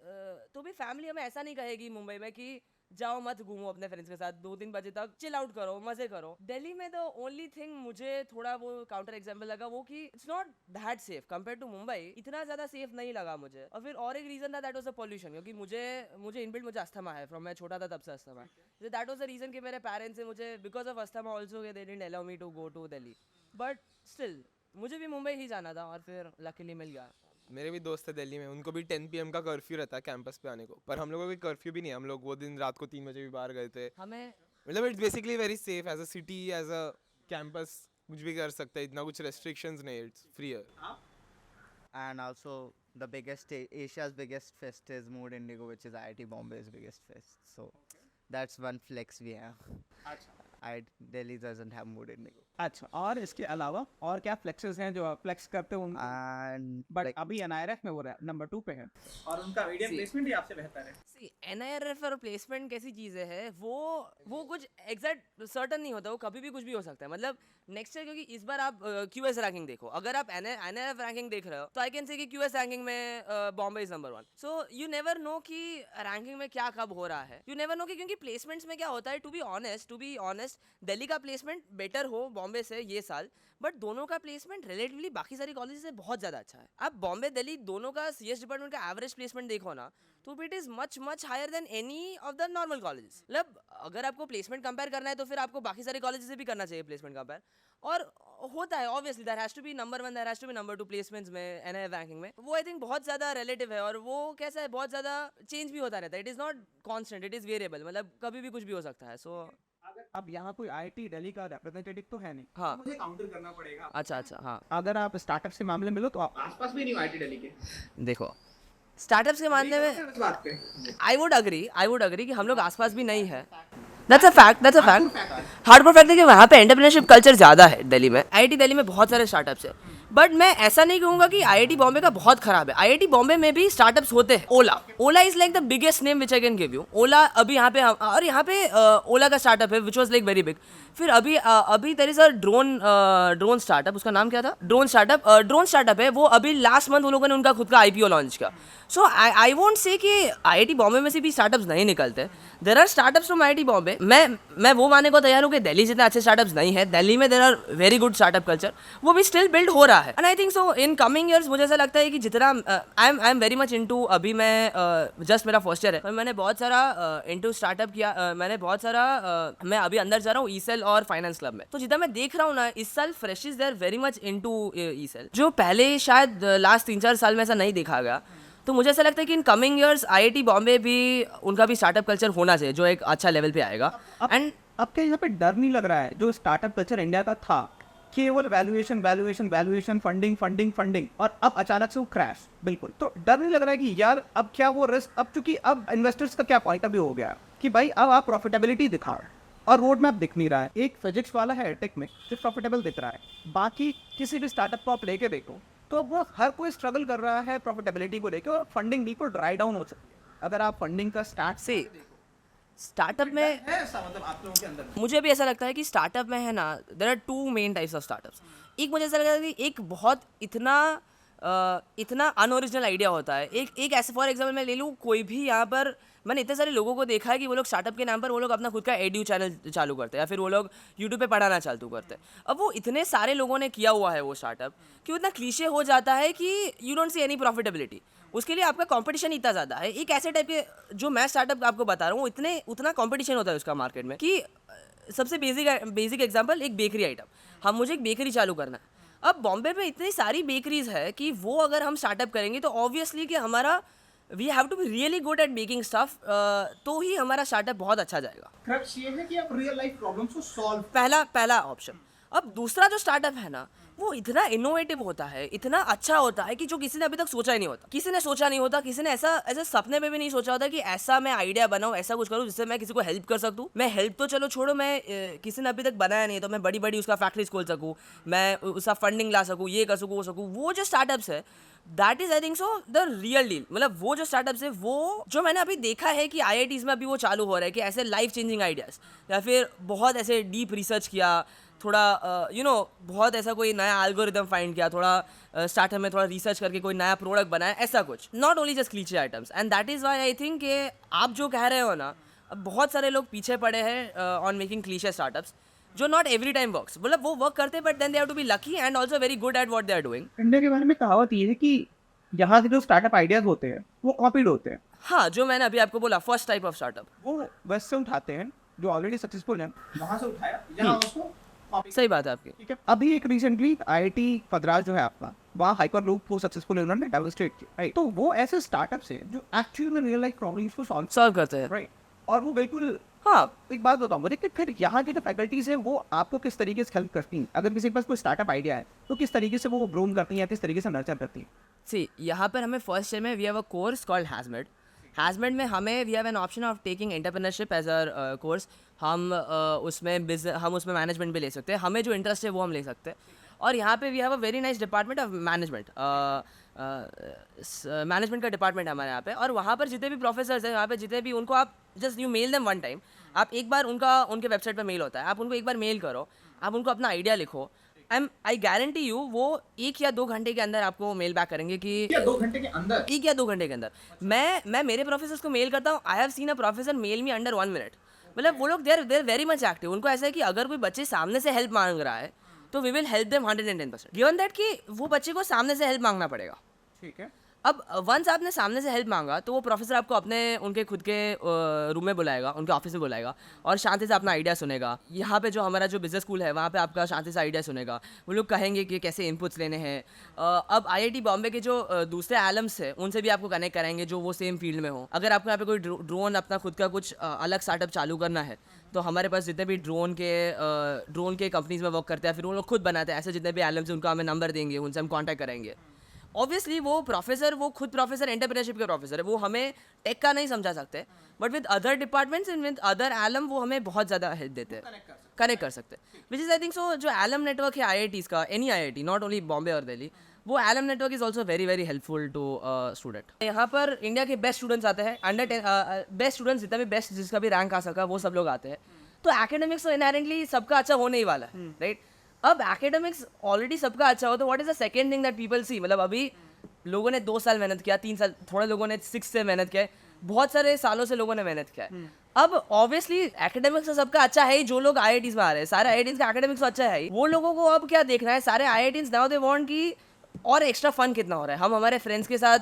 तो भी फैमिली हमें ऐसा नहीं कहेगी मुंबई में कि जाओ मत घूमो अपने फ्रेंड्स के साथ 2-3 बजे तक, चिल आउट करो, मजे करो। दिल्ली में द ओनली थिंग मुझे थोड़ा वो काउंटर एग्जाम्पल लगा वो कि it's not that safe compare to Mumbai. इतना ज्यादा सेफ नहीं लगा मुझे। और फिर और एक रीजन था, दैट वाज द पोल्यूशन, क्योंकि मुझे इनबिल्ट मुझे अस्थमा है, फ्रॉम मैं छोटा था तब से अस्थमा है। दैट वाज द रीजन कि मेरे पेरेंट्स से मुझे because of asthma also they didn't allow me to go to Delhi. But still मुझे भी मुंबई ही जाना था और फिर लकीली मिल गया। मेरे भी दोस्त है दिल्ली में, उनको भी 10 PM का कर्फ्यू रहता है कैंपस पे आने को, पर हम लोगों को कोई कर्फ्यू भी नहीं है। हम लोग वो दिन रात को 3 बजे भी बाहर गए थे। हमें मतलब it's basically very safe as a city, as a campus कुछ भी कर सकते हैं, इतना कुछ रेस्ट्रिक्शंस नहीं, इट्स फ्री है। And also the biggest Asia's biggest fest is Mood Indigo, which is IIT Bombay's biggest fest. So that's one flex we have. Delhi doesn't have Mood Indigo. अच्छा, और इसके अलावा और क्या फ्लेक्सेस हैं जो आप फ्लेक्स करते हो? And बट like, अभी NIRF में वो नंबर 2 पे है और उनका मीडियम प्लेसमेंट भी आपसे बेहतर है। See, NIRF और प्लेसमेंट कैसी चीज़ें हैं, वो कुछ एग्जैक्ट सर्टन नहीं होता, वो कभी भी कुछ भी हो सकता है। मतलब नेक्स्ट ईयर, क्योंकि इस बार आप QS रैंकिंग देखो, अगर आप NIRF रैंकिंग देख रहे हो तो आई कैन से कि QS रैंकिंग में Bombay is number 1। So you never know कि रैंकिंग में क्या कब हो रहा है, यू नेवर नो कि, क्योंकि प्लेसमेंट्स में क्या होता है, टू बी ऑनेस्ट दिल्ली का प्लेसमेंट बेटर हो बॉम्बे से ये साल, बट दोनों का प्लेसमेंट रिलेटिवली बाकी सारी कॉलेज से बहुत ज़्यादा अच्छा है। अब बॉम्बे दिल्ली दोनों का CS डिपार्टमेंट का एवरेज प्लेसमेंट देखो ना, तो it is much higher than any of the normal colleges. मतलब अगर आपको प्लेसमेंट कंपेयर करना है तो फिर आपको बाकी सारे कॉलेज से भी करना चाहिए प्लेसमेंट कंपेयर। और होता है obviously, there has to be number 1, there has to be number 2 placements में NIRF रैंकिंग में। वो आई थिंक बहुत ज़्यादा रिलेटिव है और वो कैसा है, बहुत ज़्यादा चेंज भी होता रहता है। It is not constant, it is variable, मतलब कभी भी कुछ भी हो सकता है। सो अब यहाँ कोई IIT दिल्ली का रिप्रेजेंटेटिव तो है नहीं, हाँ, मुझे काउंटर करना पड़ेगा। अच्छा, हाँ। अगर आप स्टार्टअप से मामले में लो तो आप आसपास भी नहीं हो IIT दिल्ली के। देखो स्टार्टअप्स के मामले में इस बात पे आई वुड अग्री कि हम लोग आसपास भी नहीं है। That's a fact. Hardcore fact है कि वहाँ पे एंटरप्रेन्योरशिप कल्चर ज़्यादा है दिल्ली में। IIT दिल्ली में बहुत सारे स्टार्टअप्स है, बट मैं ऐसा नहीं कहूँगा कि IIT बॉम्बे का बहुत खराब है। IIT बॉम्बे में भी स्टार्टअप्स होते हैं। Ola is like the biggest name which I can give you. Ola अभी यहाँ पे, और यहाँ पे ओला का स्टार्टअप है which was like very big. फिर अभी there is a drone startup, उसका नाम क्या था, ड्रोन स्टार्टअप है। वो अभी लास्ट मंथ उन लोगों ने उनका खुद का IPO लॉन्च किया। सो आई वोंट से कि IIT बॉम्बे में से भी स्टार्टअप्स नहीं निकलते। There are startups from IIT Bombay. मैं वो मानने को तैयार हूँ कि दिल्ली जितने अच्छे स्टार्टअप्स नहीं है, दिल्ली में there are very good startup culture, वो भी स्टिल बिल्ड हो रहा है। And I think so in coming years मुझे ऐसा लगता है कि जितना I am very much into, अभी मैं जस्ट मेरा फर्स्ट ईयर है, तो मैंने बहुत सारा इनटू स्टार्टअप किया। मैं अभी अंदर जा रहा हूँ ECEL और फाइनेंस क्लब में। तो जितना मैं देख रहा हूँ ना, इस साल freshers they are very much into ECEL, जो पहले शायद लास्ट 3-4 साल में ऐसा नहीं देखा गया। तो मुझे ऐसा लगता है कि इन कमिंग ईयर्स IIT बॉम्बे भी उनका भी स्टार्टअप कल्चर होना चाहिए जो एक अच्छा लेवल पे आएगा। एंड अब क्या यहाँ पे डर नहीं लग रहा है, जो स्टार्टअप कल्चर इंडिया का था केवल वैल्यूएशन फंडिंग और अब अचानक से वो क्रैश, बिल्कुल, तो डर नहीं लग रहा है कि यार अब क्या वो रिस्क, अब चूंकि अब इन्वेस्टर्स का क्या पॉइंट अभी हो गया कि भाई अब आप प्रॉफिटेबिलिटी दिखाओ और रोड मैप दिख नहीं रहा है। एक फिजिक्स वाला है टेक में सिर्फ प्रॉफिटेबल दिख रहा है, बाकी किसी भी स्टार्टअप को आप लेके देखो तो वो हर कोई स्ट्रगल कर रहा है प्रॉफिटेबिलिटी को लेकर, और फंडिंग बिल्कुल ड्राई डाउन हो सकती है अगर आप फंडिंग का स्टार्टअप में है ऐसा, मतलब आप लोगों के अंदर मुझे भी ऐसा लगता है कि स्टार्टअप में है ना, there are 2 main types of startups. एक मुझे ऐसा लगता है कि एक बहुत इतना अनओरिजिनल आइडिया होता है। एक ऐसे फॉर एग्जाम्पल मैं ले लूँ, कोई भी यहाँ पर मैंने इतने सारे लोगों को देखा है कि वो लोग स्टार्टअप के नाम पर वो लोग अपना खुद का एड्यू चैनल चालू करते हैं या फिर वो लोग यूट्यूब पे पढ़ाना चालू करते हैं। अब वो इतने सारे लोगों ने किया हुआ है वो स्टार्टअप कि उतना क्लीशे हो जाता है कि you don't see any profitability. उसके लिए आपका कंपटीशन इतना ज़्यादा है। एक ऐसे टाइप के जो मैं स्टार्टअप आपको बता रहा हूँ, उतना कंपटीशन होता है उसका मार्केट में कि सबसे बेसिक एग्जाम्पल, एक बेकरी आइटम, मुझे एक बेकरी चालू करना है। अब बॉम्बे में इतनी सारी बेकरीज है कि वो अगर हम स्टार्टअप करेंगे तो ऑब्वियसली कि हमारा we have to be really good at making stuff, तो ही हमारा स्टार्टअप बहुत अच्छा जाएगा। क्रक्स ये है कि आप रियल लाइफ प्रॉब्लम्स को सॉल्व पहला ऑप्शन। अब दूसरा जो स्टार्टअप है ना, वो इतना इनोवेटिव होता है, इतना अच्छा होता है कि जो किसी ने अभी तक सोचा ही नहीं होता। किसी ने सोचा नहीं होता, किसी ने ऐसा सपने में भी नहीं सोचा होता कि ऐसा मैं आइडिया बनाऊं, ऐसा कुछ करूं जिससे मैं किसी को हेल्प कर सकूं। मैं हेल्प तो चलो छोड़ो, मैं किसी ने अभी तक बनाया नहीं तो मैं बड़ी बड़ी उसका फैक्ट्रीज खोल सकूं, मैं उसका फंडिंग ला सकूं, ये कर सकूं, वो सकूं। वो जो स्टार्टअप्स है, that is I think so the real deal. मतलब वो जो स्टार्टअप्स है, वो जो मैंने अभी देखा है कि IITs में अभी वो चालू हो रहा है कि ऐसे लाइफ चेंजिंग आइडियाज़, या फिर बहुत ऐसे डीप रिसर्च किया, थोड़ा बहुत ऐसा कोई नया एल्गोरिदम फाइंड किया, थोड़ा स्टार्टअप में थोड़ा रिसर्च करके कोई नया प्रोडक्ट बनाया, ऐसा कुछ। Not only just cliche items, and that is why I think कि आप जो कह रहे हो ना, अब बहुत सारे लोग पीछे पड़े हैं ऑन मेकिंग क्लीचे स्टार्टअप्स, जो नॉट एवरी टाइम वर्क्स। मतलब वो वर्क करते हैं, but then they have to be lucky and also very good at what they are doing. India के बारे में कहावत ये है कि यहाँ के जो स्टार्टअप आइडियाज होते हैं वो कॉपीड होते हैं, हाँ, जो मैंने अभी आपको बोला, फर्स्ट टाइप ऑफ स्टार्टअप। वो वेस्ट से उठाते हैं जो ऑलरेडी सक्सेसफुल है, वहाँ से उठाया यहाँ उसको copy सही बात है आपकी। ठीक है। अभी एक रिसेंटली IIT मद्रास जो है आपका, वहाँ हाइपर लूप को सक्सेसफुल उन्होंने डेमोन्स्ट्रेट किया, राइट। तो वो ऐसे स्टार्टअप्स हैं जो एक्चुअली में रियल लाइफ प्रॉब्लम्स को सॉल्व करते हैं, राइट। और वो बिल्कुल, हाँ। एक बात बताऊँ मुझे कि फिर यहाँ की जो फैकल्टीज है वो आपको किस तरीके से हेल्प करती हैं? अगर किसी के पास कोई स्टार्टअप आइडिया है तो किस तरीके से वो ग्रूम करती हैं या किस तरीके से नर्चर करती हैं? सी, यहाँ पर हमें फर्स्ट ईयर में we have a course called हैजमेड। हैजमेड में हमें we have an option of taking entrepreneurship as a course. हम उसमें मैनेजमेंट भी ले सकते हैं, हमें जो इंटरेस्ट है वो हम ले सकते हैं। और यहाँ पे we have a very nice department of management, management का डिपार्टमेंट है हमारे यहाँ पे। और वहाँ पर जितने भी प्रोफेसर्स हैं, यहाँ पे जितने भी, उनको आप just you mail them one time. आप एक बार उनके वेबसाइट पर मेल होता है, आप उनको एक बार मेल करो, आप उनको अपना आइडिया लिखो, आई गारंटी यू वो 1 या 2 घंटे के अंदर आपको मेल बैक करेंगे कि 1 या 2 घंटे के अंदर 1 या 2 घंटे के अंदर। मैं मेरे प्रोफेसर्स को मेल करता हूँ, I have seen a professor mail me under 1 minute. मतलब वो लोग देर वेरी मच एक्टिव। उनको ऐसा है कि अगर कोई बच्चे सामने से हेल्प मांग रहा है तो we will help them 110%, given that कि वो बच्चे को सामने से हेल्प मांगना पड़ेगा। ठीक है। अब वंस आपने सामने से हेल्प मांगा तो वो प्रोफेसर आपको उनके खुद के रूम में बुलाएगा, उनके ऑफिस में बुलाएगा और शांति से अपना आइडिया सुनेगा। यहाँ पे जो हमारा जो बिजनेस स्कूल है वहाँ पे आपका शांति से आइडिया सुनेगा। वो लोग कहेंगे कि कैसे इनपुट्स लेने हैं। अब IIT बॉम्बे के जो दूसरे एलम्स हैं उनसे भी आपको कनेक्ट कराएंगे जो वो सेम फील्ड में हो। अगर आपको यहाँ पे कोई ड्रोन अपना खुद का कुछ अलग स्टार्टअप चालू करना है तो हमारे पास जितने भी ड्रोन के कंपनीज में वर्क करते हैं, फिर वो लोग खुद बनाते हैं, ऐसे जितने भी एलम्स उनका हमें नंबर देंगे, उनसे हम कॉन्टैक्ट करेंगे। ऑब्वियसली वो खुद प्रोफेसर एंटरप्रेन्योरशिप के प्रोफेसर है, वो हमें टेक का नहीं समझा सकते, but with other departments and with other alum वो हमें बहुत ज़्यादा हेल्प देते हैं, कनेक्ट कर सकते हैं। Which is I think so जो एलम नेटवर्क है IITs का, any IIT, not only Bombay और दिल्ली, वो alum network is also very very helpful to student. यहाँ पर इंडिया के बेस्ट स्टूडेंट्स आते हैं, बेस्ट स्टूडेंट्स जितना भी बेस्ट जिसका भी रैंक आ सका वो सब लोग आते हैं। तो एकेडमिक्स तो इनहेरेंटली सबका अच्छा होने ही वाला है, राइट। अब एकेडमिक्स ऑलरेडी सबका अच्छा हो तो what is the second thing that people see. मतलब अभी लोगों ने 2 साल मेहनत किया, 3 साल, थोड़े लोगों ने 6 से मेहनत किया है, बहुत सारे सालों से लोगों ने मेहनत किया है। अब ऑब्वियसली एकेडमिक्स तो सबका अच्छा है ही, जो लोग IITs में आ रहे हैं सारे IITs का एकेडमिक्स तो अच्छा है ही। वो लोगों को अब क्या देखना है, सारे IITs नाउ दे वांट कि और एक्स्ट्रा फन कितना हो रहा है। हम हमारे फ्रेंड्स के साथ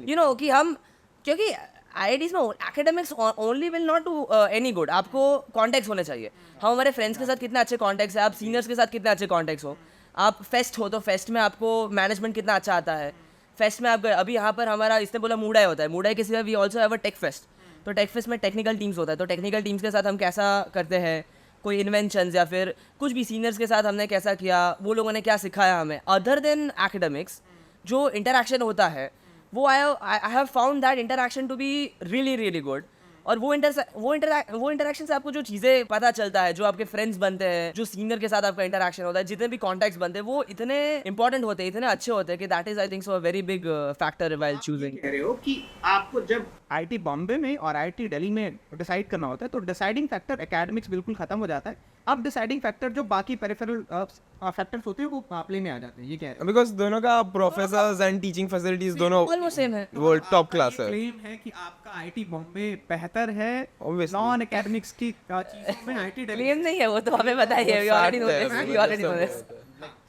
कि हम, क्योंकि IITs में academics only will not do any good, आपको कॉन्टेक्ट्स होने चाहिए। हम हमारे फ्रेंड्स के साथ कितना अच्छे कॉन्टेक्ट्स है, आप सीनियर्स के साथ कितने अच्छे कॉन्टेक्ट्स हो, आप फेस्ट हो तो फेस्ट में आपको मैनेजमेंट कितना अच्छा आता है, फेस्ट में आप गए। अभी यहाँ पर हमारा इसने बोला मूडाई होता है, मूडाई के सिवा we also have a tech fest. तो टेक फेस्ट में टेक्निकल टीम्स होता है, तो टेक्निकल टीम्स के साथ हम कैसा करते हैं, कोई इन्वेंशंस या फिर कुछ भी सीनियर्स के साथ हमने कैसा किया, वो लोगों ने क्या सिखाया हमें। अदर देन एकेडमिक्स जो इंटरेक्शन होता है वो I have found that interaction to be really really good. और वो इंटरेक्शन से आपको जो चीज़ें पता चलता है, जो आपके फ्रेंड्स बनते हैं, जो सीनियर के साथ आपका इंटरेक्शन होता है, जितने भी कॉन्टैक्ट्स बनते हैं, वो इतने इंपॉर्टेंट होते हैं, इतने अच्छे होते हैं कि that is I think so a very big factor while choosing. कह रहे हो कि आपको जब IIT बॉम्बे में और IIT दिल्ली में डिसाइड करना होता है तो डिसाइडिंग फैक्टर एकेडमिक्स बिल्कुल खत्म हो जाता है। अब डिसाइडिंग फैक्टर जो बाकी पेरिफेरल फैक्टर्स होते हैं वो प्ले में आ जाते हैं। ये कह रहे हो? बिकॉज दोनों का प्रोफेसर्स एंड टीचिंग फैसिलिटीज दोनों ऑलमोस्ट सेम है। वो टॉप क्लास है। क्लेम है कि आपका IIT बॉम्बे बेहतर है Obviously. नॉन एकेडमिक्स की चीजों में IIT दिल्ली। क्लेम नहीं है, वो तो हमें पता ही है, we already know this, we already know this।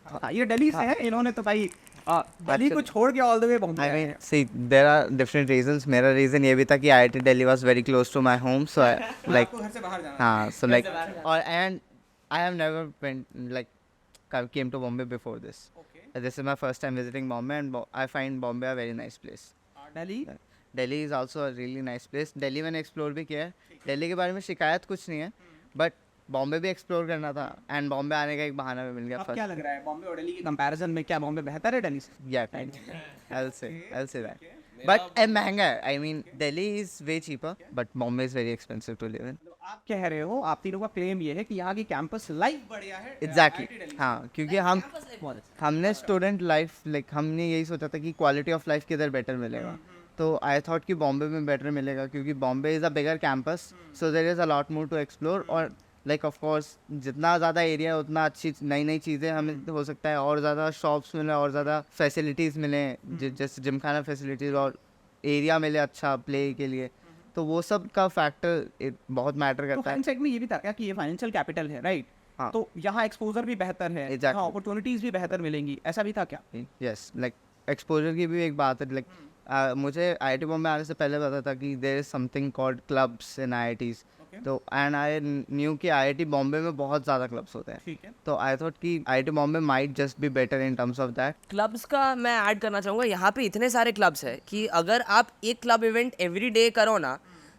हाँ, ये दिल्ली से है, इन्होंने तो भाई दिल्ली को छोड़ के all the way Bombay I आए mean, हैं। see, there are different reasons. मेरा reason ये भी था कि IIT Delhi was very close to my home, so I like आपको घर से बाहर जाना हाँ, so like and I have never came to Bombay before this. Okay. This is my first time visiting Bombay, and I find Bombay a very nice place. Delhi Delhi is also a really nice place. Delhi मैंने explore भी किया है. दिल्ली के बारे में शिकायत कुछ नहीं है, बट बॉम्बे भी एक्सप्लोर करना था एंड बॉम्बे आने का एक बहाना भी मिल गया. अब क्या लग रहा है बॉम्बे और दिल्ली की कंपैरिजन में, क्या बॉम्बे बेहतर है दिल्ली से? Yeah, I'll say that. But महंगा है. I mean, Delhi is way cheaper, but Bombay is very expensive to live in. आप कह रहे हो, आप तीनों का क्लेम ये है कि यहाँ की कैंपस लाइफ बढ़िया है Exactly. IIT दिल्ली हाँ, क्योंकि हमने स्टूडेंट लाइफ लाइक हमने यही सोचा था कि क्वालिटी ऑफ लाइफ किधर बेटर मिलेगा. तो आई थॉट कि बॉम्बे में बेटर मिलेगा क्योंकि Bombay is a bigger campus, so there is a lot more to explore. और लाइक ऑफ कोर्स जितना ज़्यादा एरिया है उतना अच्छी नई नई चीज़ें हमें हो सकता है, और ज़्यादा शॉप्स मिले, और ज़्यादा फैसिलिटीज़ मिले, जैसे जिम खाना फैसिलिटीज़, और एरिया मिले अच्छा प्ले के लिए. तो वो सब का फैक्टर बहुत मैटर तो करता है. हाइंडसाइट में ये भी था क्या कि ये फाइनेंशियल कैपिटल है, राइट? हाँ. तो यहाँ एक्सपोजर भी बेहतर है, Exactly. यहाँ अपॉर्चुनिटीज भी बेहतर मिलेंगी, ऐसा भी था क्या? यस, लाइक एक्सपोजर की भी एक बात है. लाइक मुझे IIT बॉम्बे आने से पहले पता था कि there is something called clubs in IITs. तो एंड आई न्यू कि IIT बॉम्बे में बहुत ज़्यादा क्लब्स होते हैं. ठीक है. तो आई थॉट कि IIT Bombay might just be better in terms of that. Clubs का मैं ऐड करना चाहूँगा, यहाँ पे इतने सारे क्लब्स है कि अगर आप एक क्लब इवेंट एवरी डे करो ना,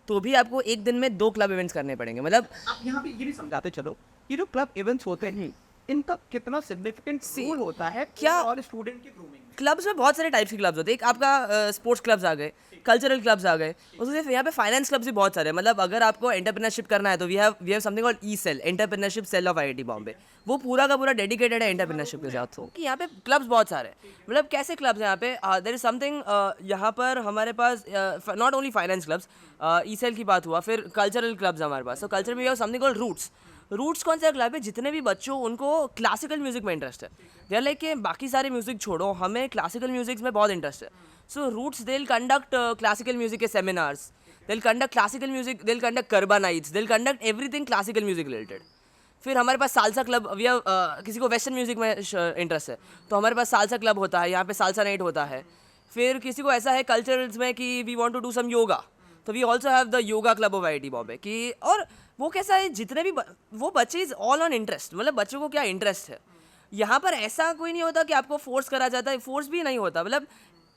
तो भी आपको एक दिन में 2 क्लब इवेंट्स करने पड़ेंगे. मतलब आप यहाँ पे ये भी समझाते चलो, ये जो क्लब इवेंट्स होते हैं इनका कितना सिग्निफिकेंट रोल होता है क्या- और स्टूडेंट की ग्रूमिंग में? क्लब्स में बहुत सारे टाइप्स के क्लब्स होते हैं. एक आपका स्पोर्ट्स क्लब्स आ गए, कल्चरल क्लब्स आ गए, उससे यहाँ पे फाइनेंस क्लब्स भी बहुत सारे हैं. मतलब अगर आपको एंटरप्रेन्योरशिप करना है तो we have something called E cell, entrepreneurship cell of IIT Bombay. वो पूरा का पूरा डेडिकेटेड है एंटरप्रेन्योरशिप के साथ. तो कि यहाँ पे क्लब्स बहुत सारे हैं. मतलब कैसे क्लब्स हैं यहाँ पे? देयर इज समथिंग यहाँ पर हमारे पास not only finance clubs, E Cell की बात हुआ, फिर कल्चरल क्लब्स हमारे पास. तो कल्चर में we have something called roots. Roots कौन सा क्लब है? जितने भी बच्चों उनको क्लासिकल म्यूजिक में इंटरेस्ट है, दे आर लाइक कि बाकी सारे म्यूजिक छोड़ो, हमें क्लासिकल म्यूजिक में बहुत इंटरेस्ट है. So roots they will conduct classical music के seminars, they will conduct classical music, they will conduct garba nights, they will conduct everything classical music related. फिर हमारे पास सालसा क्लब, वी हैव किसी को western music में interest है तो हमारे पास सालसा क्लब होता है, यहाँ पे सालसा नाइट होता है. फिर किसी को ऐसा है कल्चरल्स में कि we want to do some yoga, तो we also have the yoga club of IIT Bombay की. और वो कैसा है, जितने भी वो बच्चे इज ऑल ऑन इंटरेस्ट. मतलब बच्चों को क्या इंटरेस्ट है, यहाँ पर ऐसा कोई नहीं होता कि आपको फोर्स करा जाता है, फोर्स भी नहीं होता. मतलब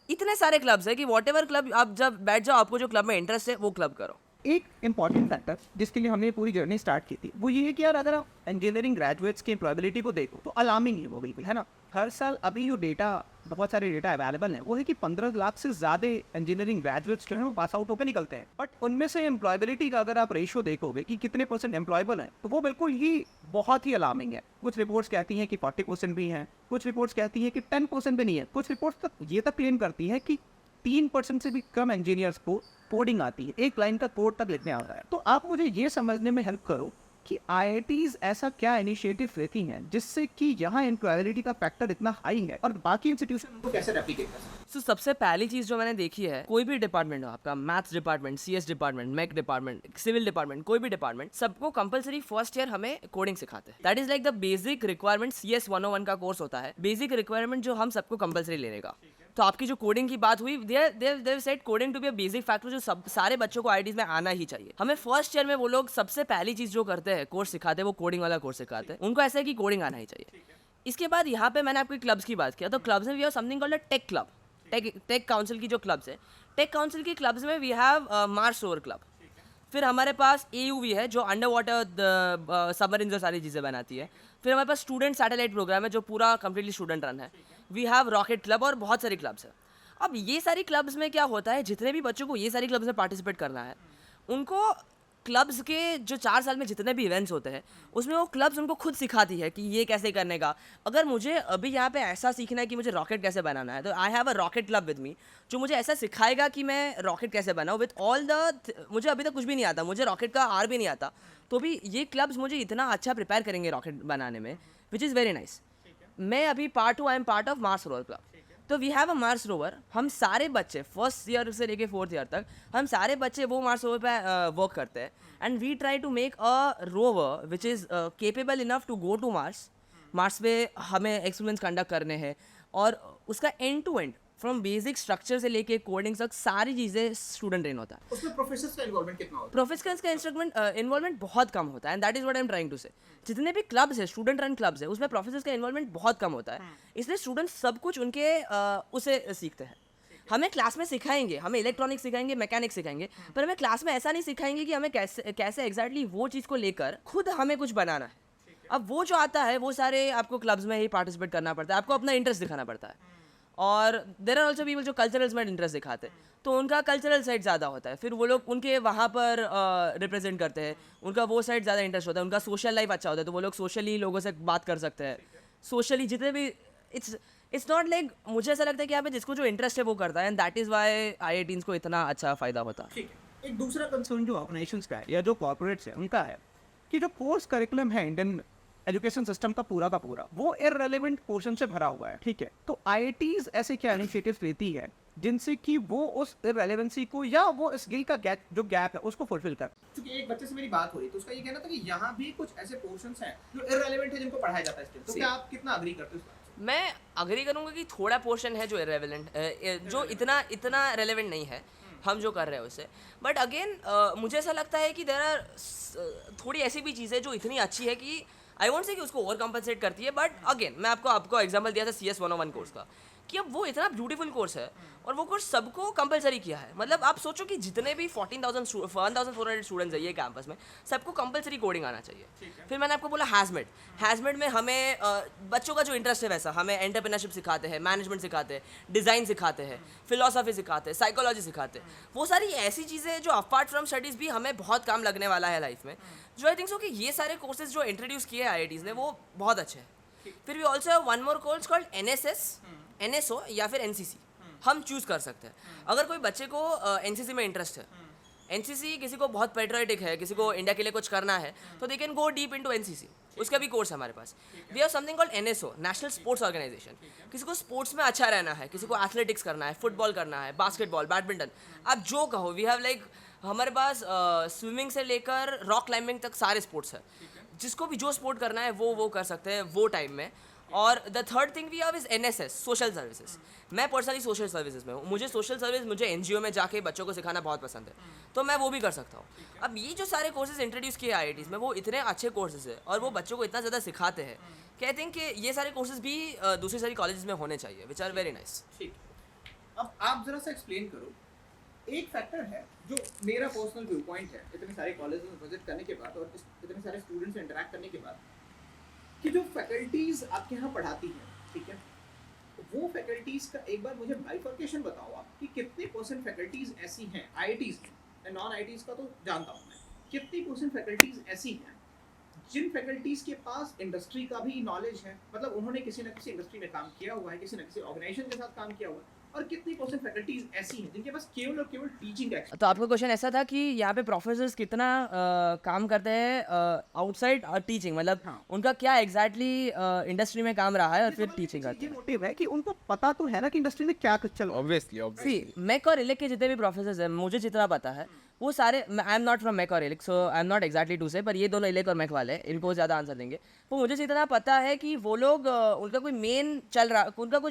इतने सारे क्लब्स है कि वॉट एवर क्लब आप जब बैठ जाओ, आपको जो क्लब में इंटरेस्ट है वो क्लब करो. एक इंपॉर्टेंट फैक्टर जिसके लिए हमने पूरी जर्नी स्टार्ट की थी वो ये है कि यार अगर आप इंजीनियरिंग ग्रेजुएट्स की एम्प्लॉयबिलिटी को देखो तो अलार्मिंग है वो बिल्कुल, है ना. हर साल अभी जो डेटा, बहुत सारे डेटा अवेलेबल हैं, वो है कि 15 लाख से ज़्यादा इंजीनियरिंग ग्रेजुएट्स जो हैं वो पास आउट होकर निकलते हैं. बट उनमें से एम्प्लॉयबिलिटी का अगर आप रेशो देखोगे कि कितने % एम्प्लॉयबल हैं, तो वो बिल्कुल ही बहुत ही अलार्मिंग है. कुछ रिपोर्ट्स कहती हैं कि 40% भी हैं, कुछ रिपोर्ट्स कहती हैं कि 10% भी नहीं है, कुछ रिपोर्ट्स तक ये तक क्लेम करती है कि 3% से भी कम इंजीनियर्स को कोडिंग आती है, एक लाइन का कोड तक लिखने आता है. तो आप मुझे ये समझने में हेल्प करो कि IITs ऐसा क्या इनिशिएटिव लेती हैं जिससे कि यहाँ एम्प्लॉयबिलिटी का फैक्टर इतना हाई है और बाकी इंस्टीट्यूशन उनको कैसे रेप्लिकेट कर सकते हैं? सो सबसे पहली चीज़ जो मैंने देखी है, कोई भी डिपार्टमेंट हो आपका, maths department, CS department, mech department, civil department, कोई भी डिपार्टमेंट, सबको कंपलसरी फर्स्ट ईयर हमें कोडिंग सिखाते हैं. That is like the basic requirement. CS 101 का कोर्स होता है, बेसिक रिक्वायरमेंट जो हम सबको कंपलसरी लेने का. तो आपकी जो कोडिंग की बात हुई, dev said coding to be a basic factor जो सब सारे बच्चों को IITs में आना ही चाहिए. हमें फर्स्ट ईयर में वो लोग सबसे पहली चीज़ जो करते हैं, कोर्स सिखाते हैं, वो कोडिंग वाला कोर्स सिखाते हैं. उनको ऐसा है कि कोडिंग आना ही चाहिए. इसके बाद यहाँ पे मैंने आपको क्लब्स की बात किया, तो क्लब्स में we have something called a tech club. Tech council की जो क्लब्स है, टेक काउंसिल की क्लब्स में we have Mars rover club. फिर हमारे पास AUV है जो अंडर वाटर सबमरीन सारी चीज़ें बनाती है. फिर हमारे पास स्टूडेंट सैटेलाइट प्रोग्राम है जो पूरा कम्प्लीटली स्टूडेंट रन है. वी हैव रॉकेट क्लब और बहुत सारे क्लब्स हैं. अब ये सारी क्लब्स में क्या होता है, जितने भी बच्चों को ये सारी क्लब्स में पार्टिसिपेट करना है, उनको क्लब्स के जो 4 साल में जितने भी इवेंट्स होते हैं उसमें वो क्लब्स उनको खुद सिखाती है कि ये कैसे करने का. अगर मुझे अभी यहाँ पे ऐसा सीखना है कि मुझे रॉकेट कैसे बनाना है, तो I have a rocket club with me जो मुझे ऐसा सिखाएगा कि मैं रॉकेट कैसे बनाऊँ विद ऑल द. मुझे अभी तक कुछ भी नहीं आता, मुझे रॉकेट का R भी नहीं आता, तो भी ये क्लब्स मुझे इतना अच्छा प्रिपेयर करेंगे रॉकेट बनाने में, विच इज़ वेरी नाइस. मैं अभी I am part of Mars rover club. तो we have a Mars rover. हम सारे बच्चे फर्स्ट ईयर से लेके 4th ईयर तक हम सारे बच्चे वो मार्स रोवर पे वर्क करते हैं. And we try to make a rover which is capable enough to go to Mars. Mars पे हमें एक्सपेरिमेंट्स कंडक्ट करने हैं और उसका end to end from basic structure से लेके कोडिंग तक सारी चीज़ें स्टूडेंट ट्रेन होता है. उसमें प्रोफेसर्स का इन्वॉल्वमेंट कितना होता है? प्रोफेसर्स का इन्वॉल्वमेंट बहुत कम होता है. And that is what I am trying to say. जितने भी क्लब्स है, स्टूडेंट रन क्लब्स है, उसमें प्रोफेसर्स का इन्वॉल्वमेंट बहुत कम होता है. इसलिए स्टूडेंट्स सब कुछ उनके उसे सीखते हैं. हमें क्लास में सिखाएंगे, हमें इलेक्ट्रॉनिक्स सिखाएंगे, मैकेनिक्स सिखाएंगे, पर हमें क्लास में ऐसा नहीं सिखाएंगे कि हमें कैसे एग्जैक्टली वो चीज़ को लेकर खुद हमें कुछ बनाना है। अब वो जो आता है वो सारे आपको क्लब्स में ही पार्टिसिपेट करना पड़ता है, आपको अपना इंटरेस्ट दिखाना पड़ता है। और देर आर ऑल्सो पीपल जो कल्चरल्स में इंटरेस्ट दिखाते हैं, तो उनका कल्चरल साइड ज़्यादा होता है, फिर वो लोग उनके वहाँ पर रिप्रेजेंट करते हैं, उनका वो साइड ज़्यादा इंटरेस्ट होता है, उनका सोशल लाइफ अच्छा होता है, तो वो लोग सोशली लोगों से बात कर सकते हैं, सोशली जितने भी इट्स नॉट लाइक, मुझे ऐसा लगता है कि यहाँ पे जिसको जो इंटरेस्ट है वो करता है, and that is Y IITs को इतना अच्छा फ़ायदा होता है। ठीक है। एक दूसरा कंसर्न जो ऑर्गेनाइजेशंस का है या जो कॉर्पोरेट्स है उनका है कि जो कोर्स करिकुलम है इंडियन एजुकेशन सिस्टम का पूरा वो इररिलेवेंट पोर्शन से भरा हुआ है, ठीक है। तो IITs ऐसे क्या इनिशिएटिव्स लेती है जिनसे कि वो उस इररिलेवेंसी को या वो स्किल का गैप है उसको फुलफिल कर। क्योंकि एक बच्चे से मेरी बात हो रही तो उसका ये कहना था कि यहाँ भी कुछ ऐसे पोर्शंस हैं जो इररिलेवेंट है जिनको पढ़ाया जाता है स्टिल। तो क्या आप कितना अग्री करते हो इस बात से? मैं अग्री करूँगा कि थोड़ा पोर्शन है जो इरेलेवेंट, जो इतना रेलेवेंट नहीं है हम जो कर रहे हैं उससे, बट अगेन मुझे ऐसा लगता है कि देयर आर थोड़ी ऐसी भी चीज़ें जो इतनी अच्छी है कि आई वोंट से कि उसको ओवर कॉम्पनसेट करती है, बट अगेन मैं आपको एग्जांपल दिया था CS 101 कोर्स का, कि अब वो इतना ब्यूटीफुल कोर्स है और वो कोर्स सबको कंपलसरी किया है। मतलब आप सोचो कि जितने भी 14,400 स्टूडेंट्स है ये कैंपस में, सबको कंपलसरी कोडिंग आना चाहिए। फिर मैंने आपको बोला हैजमेट में हमें बच्चों का जो इंटरेस्ट है वैसा हमें एंटरप्रेन्योरशिप सिखाते हैं, मैनेजमेंट सिखाते हैं, डिज़ाइन सिखाते हैं, फिलोसफी सिखाते हैं, साइकोलॉजी सिखाते हैं। वो सारी ऐसी चीज़ें जो अपार्ट फ्रॉम स्टडीज़ भी हमें बहुत काम लगने वाला है लाइफ में, जो आई थिंक सो कि ये सारे कोर्सेज जो इंट्रोड्यूस किए IITs ने वो बहुत अच्छे हैं। फिर we also have one more course called NSS, NSO या फिर NCC, हम चूज़ कर सकते हैं। अगर कोई बच्चे को NCC में इंटरेस्ट है, NCC किसी को बहुत पेट्रियोटिक है, किसी को इंडिया के लिए कुछ करना है, तो they can go deep into NCC, उसका भी कोर्स है हमारे पास। We have something called NSO, national sports organisation. किसी को स्पोर्ट्स में अच्छा रहना है, किसी को एथलेटिक्स करना है, फुटबॉल करना है, बास्केटबॉल, बैडमिंटन, आप जो कहो। वी हैव लाइक हमारे पास स्विमिंग से लेकर रॉक क्लाइंबिंग तक सारे स्पोर्ट्स है, जिसको भी जो स्पोर्ट करना है वो कर सकते हैं वो टाइम में। और the third thing we have is NSS, social services. मैं पर्सनली सोशल सर्विसेज में हूँ, मुझे सोशल सर्विस, मुझे NGO में जाके बच्चों को सिखाना बहुत पसंद है, तो मैं वो भी कर सकता हूँ। अब ये जो सारे कोर्सेज इंट्रोड्यूस किए IITs में वो इतने अच्छे कोर्सेज है और वो बच्चों को इतना ज़्यादा सिखाते हैं कि आई थिंक कि ये सारे कोर्सेज भी दूसरी सारी कॉलेजेस में होने चाहिए, विच आर वेरी नाइस। ठीक है। अब आप जरा सा एक्सप्लेन करो, एक फैक्टर है जो मेरा पर्सनल व्यू पॉइंट है इतने सारे कॉलेज में विजिट करने के बाद और इतने सारे स्टूडेंट्स से इंटरेक्ट करने के बाद, कि जो फैकल्टीज़ आपके यहाँ पढ़ाती हैं, ठीक है, वो फैकल्टीज़ का एक बार मुझे बाइफर्केशन बताओ आप कि कितने % फैकल्टीज़ ऐसी हैं IITs में, नॉन IITs का तो जानता हूँ मैं, कितनी % फैकल्टीज़ ऐसी हैं जिन फैकल्टीज़ के पास इंडस्ट्री का भी नॉलेज है, मतलब उन्होंने किसी न किसी इंडस्ट्री में काम किया हुआ है, किसी न किसी ऑर्गेनाइजेशन के साथ काम किया हुआ है, और कितनी % फैकल्टीज ऐसी हैं जिनके पास केवल और केवल टीचिंग एक्सपीरियंस। तो आपका क्वेश्चन ऐसा था कि यहाँ पे प्रोफेसर्स कितना काम करते हैं आउटसाइड टीचिंग, मतलब उनका क्या एग्जैक्टली इंडस्ट्री में काम रहा है और फिर टीचिंग करते ये मोटिव है कि उनको पता तो है ना कि इंडस्ट्री में क्या कुछ चल रहा है। ऑब्वियसली मैक और इलेक के जितने भी प्रोफेसर्स हैं, मुझे जितना पता है वो सारे, I am not from mech और elec, so I am not exactly to say, पर ये दोनों इलेक और मैक वाले हैं, इनको ज़्यादा आंसर देंगे। तो मुझे जितना पता है कि वो लोग उनका कुछ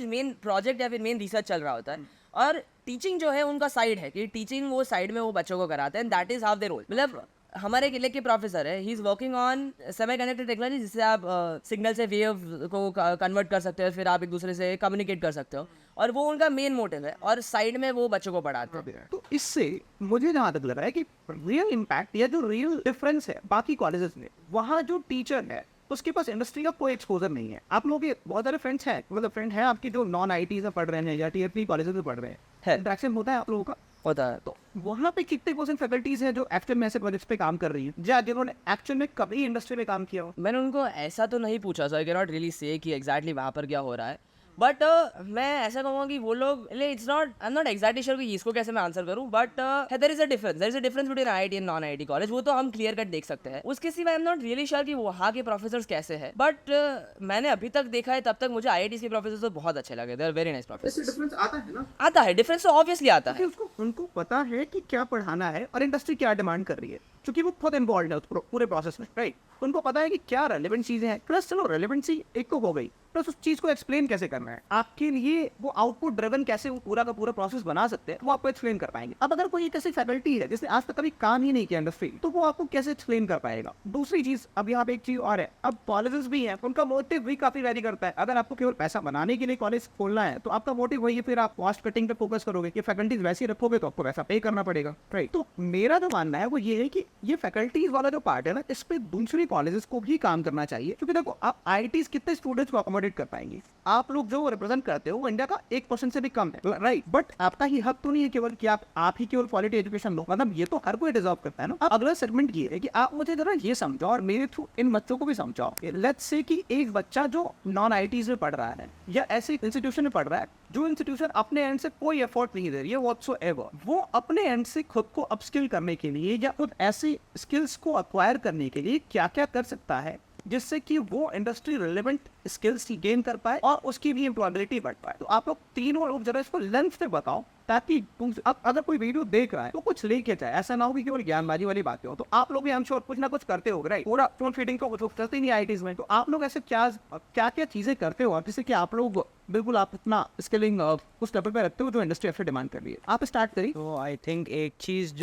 मेन प्रोजेक्ट या फिर मेन रिसर्च चल रहा होता है, और टीचिंग जो है उनका साइड है कि टीचिंग वो साइड में वो बच्चों को कराते हैं, that is how they roll. मतलब हमारे एक इलेक्ट के प्रोफेसर है, he is working on semiconductor technology, जिससे आप सिग्नल से वेव को कन्वर्ट कर सकते हो, फिर आप एक दूसरे से कम्युनिकेट कर सकते हो, और वो उनका मेन मोटिव है, और साइड में वो बच्चों को पढ़ाते हैं। तो इससे मुझे जहाँ तक लग रहा है कि रियल इम्पैक्ट या जो रियल डिफरेंस है बाकी कॉलेजेस में, वहाँ जो टीचर है उसके पास इंडस्ट्री का कोई एक्सपोजर नहीं है। आप लोगों के बहुत सारे फ्रेंड्स हैं, मतलब फ्रेंड हैं आपके जो नॉन IIT से पढ़ रहे हैं या Tier 3 कॉलेजेस में पढ़ रहे हैं, इंटरेक्शन होता है आप लोगों का? होता है। तो वहाँ पे कितने % फैकल्टीज हैं जो एक्चुअल में ऐसे प्रोजेक्ट्स पे काम कर रही हैं या जिन्होंने एक्चुअल में कभी इंडस्ट्री में काम किया हो? मैंने उनको ऐसा तो नहीं पूछा, so I can not really say कि एग्जैक्टली वहाँ पर क्या हो रहा है, बट मैं ऐसा कहूँगा कि वो लोग, it's not, I am not exactly sure कि इसको कैसे मैं आंसर करूँ, but there is a difference between IIT and non IIT college, वो तो हम क्लियर कट देख सकते हैं। उसके सिवा आई एम नॉट रियली श्योर कि वहाँ के प्रोफेसर्स कैसे हैं, बट मैंने अभी तक देखा है, तब तक मुझे IITs के प्रोफेसर्स तो बहुत अच्छे लगे, they are very nice professors. Difference आता है ना? आता है, डिफरेंस तो ऑब्वियसली आता है। उनको पता है कि क्या पढ़ाना है और इंडस्ट्री क्या डिमांड कर रही है, क्योंकि वो बहुत इन्वॉल्व है उस पूरे प्रोसेस में, राइट? उनको पता है कि क्या रेलेवेंट चीज़ें हैं। प्लस चलो रेलेवेंसी एक तो हो गई, प्लस उस चीज को एक्सप्लेन कैसे करना है, आपके लिए वो आउटपुट ड्रिवन कैसे वो पूरा का पूरा प्रोसेस बना सकते हैं, वो आपको एक्सप्लेन कर पाएंगे। अब अगर कोई एक ऐसी फैकल्टी है जिसने आज तक कभी काम ही नहीं किया इंडस्ट्री, तो वो आपको कैसे एक्सप्लेन कर पाएगा। दूसरी चीज, अब यहाँ पे एक चीज और है, अब कॉलेजेस भी हैं, उनका मोटिव भी काफी वैरी करता है। अगर आपको केवल पैसा बनाने के लिए कॉलेज खोलना है तो आपका मोटिव वही है, फिर आप कॉस्ट कटिंग पे फोकस करोगे, कि फैकल्टीज वैसे ही रखोगे तो आपको वैसा पे करना पड़ेगा, राइट। तो मेरा जो मानना है वो ये है कि ये फैकल्टीज वाला जो पार्ट है ना, इस पे दूसरी कॉलेजेस को भी काम करना चाहिए, क्योंकि देखो आप आईआईटीज कितने स्टूडेंट्स को अकोमोडेट कर पाएंगे। आप लोग जो रिप्रेजेंट करते हो वो इंडिया का 1% से भी कम है, राइट। बट आपका ही हक तो नहीं है केवल कि आप ही केवल क्वालिटी एजुकेशन लो, मतलब ये तो हर कोई डिजर्व करता है ना। अब अगला सेगमेंट ये है कि आप मुझे जरा ये समझाओ और मेरे थ्रू इन बच्चों को भी समझाओ। लेट्स से कि एक बच्चा जो नॉन आईआईटीज में पढ़ रहा है या ऐसे इंस्टीट्यूशन में पढ़ रहा है जो इंस्टीट्यूशन अपने एंड से कोई एफर्ट नहीं दे रही है व्हाटसोएवर, वो अपने एंड से खुद को अपस्किल करने के लिए या खुद ऐसी स्किल्स को अक्वायर करने के लिए क्या क्या कर सकता है जिससे कि वो इंडस्ट्री रिलेवेंट स्किल्स गेन कर पाए और उसकी भी एम्प्लॉयबिलिटी बढ़ पाए। तो आप लोग तीनों लोग जरा इसको लेंथ से बताओ, ताकि अब अगर कोई वीडियो देख रहा है तो कुछ लेके जाए, ऐसा ना हो कि केवल ज्ञानबाजी वाली बातें हो। तो आप लोग भी आई एम श्योर कुछ ना कुछ करते हो, राइट। पूरा फोन फीडिंग को कुछ चलते ही नहीं आईआईटीज में, तो आप लोग ऐसे क्या क्या चीजें करते हो जिससे कि आप लोग बिल्कुल आप इतना स्किलिंग उस लेवल पे रखते हो जो इंडस्ट्री आपसे डिमांड कर रही है। आप स्टार्ट करिए। तो आई थिंक एक चीज़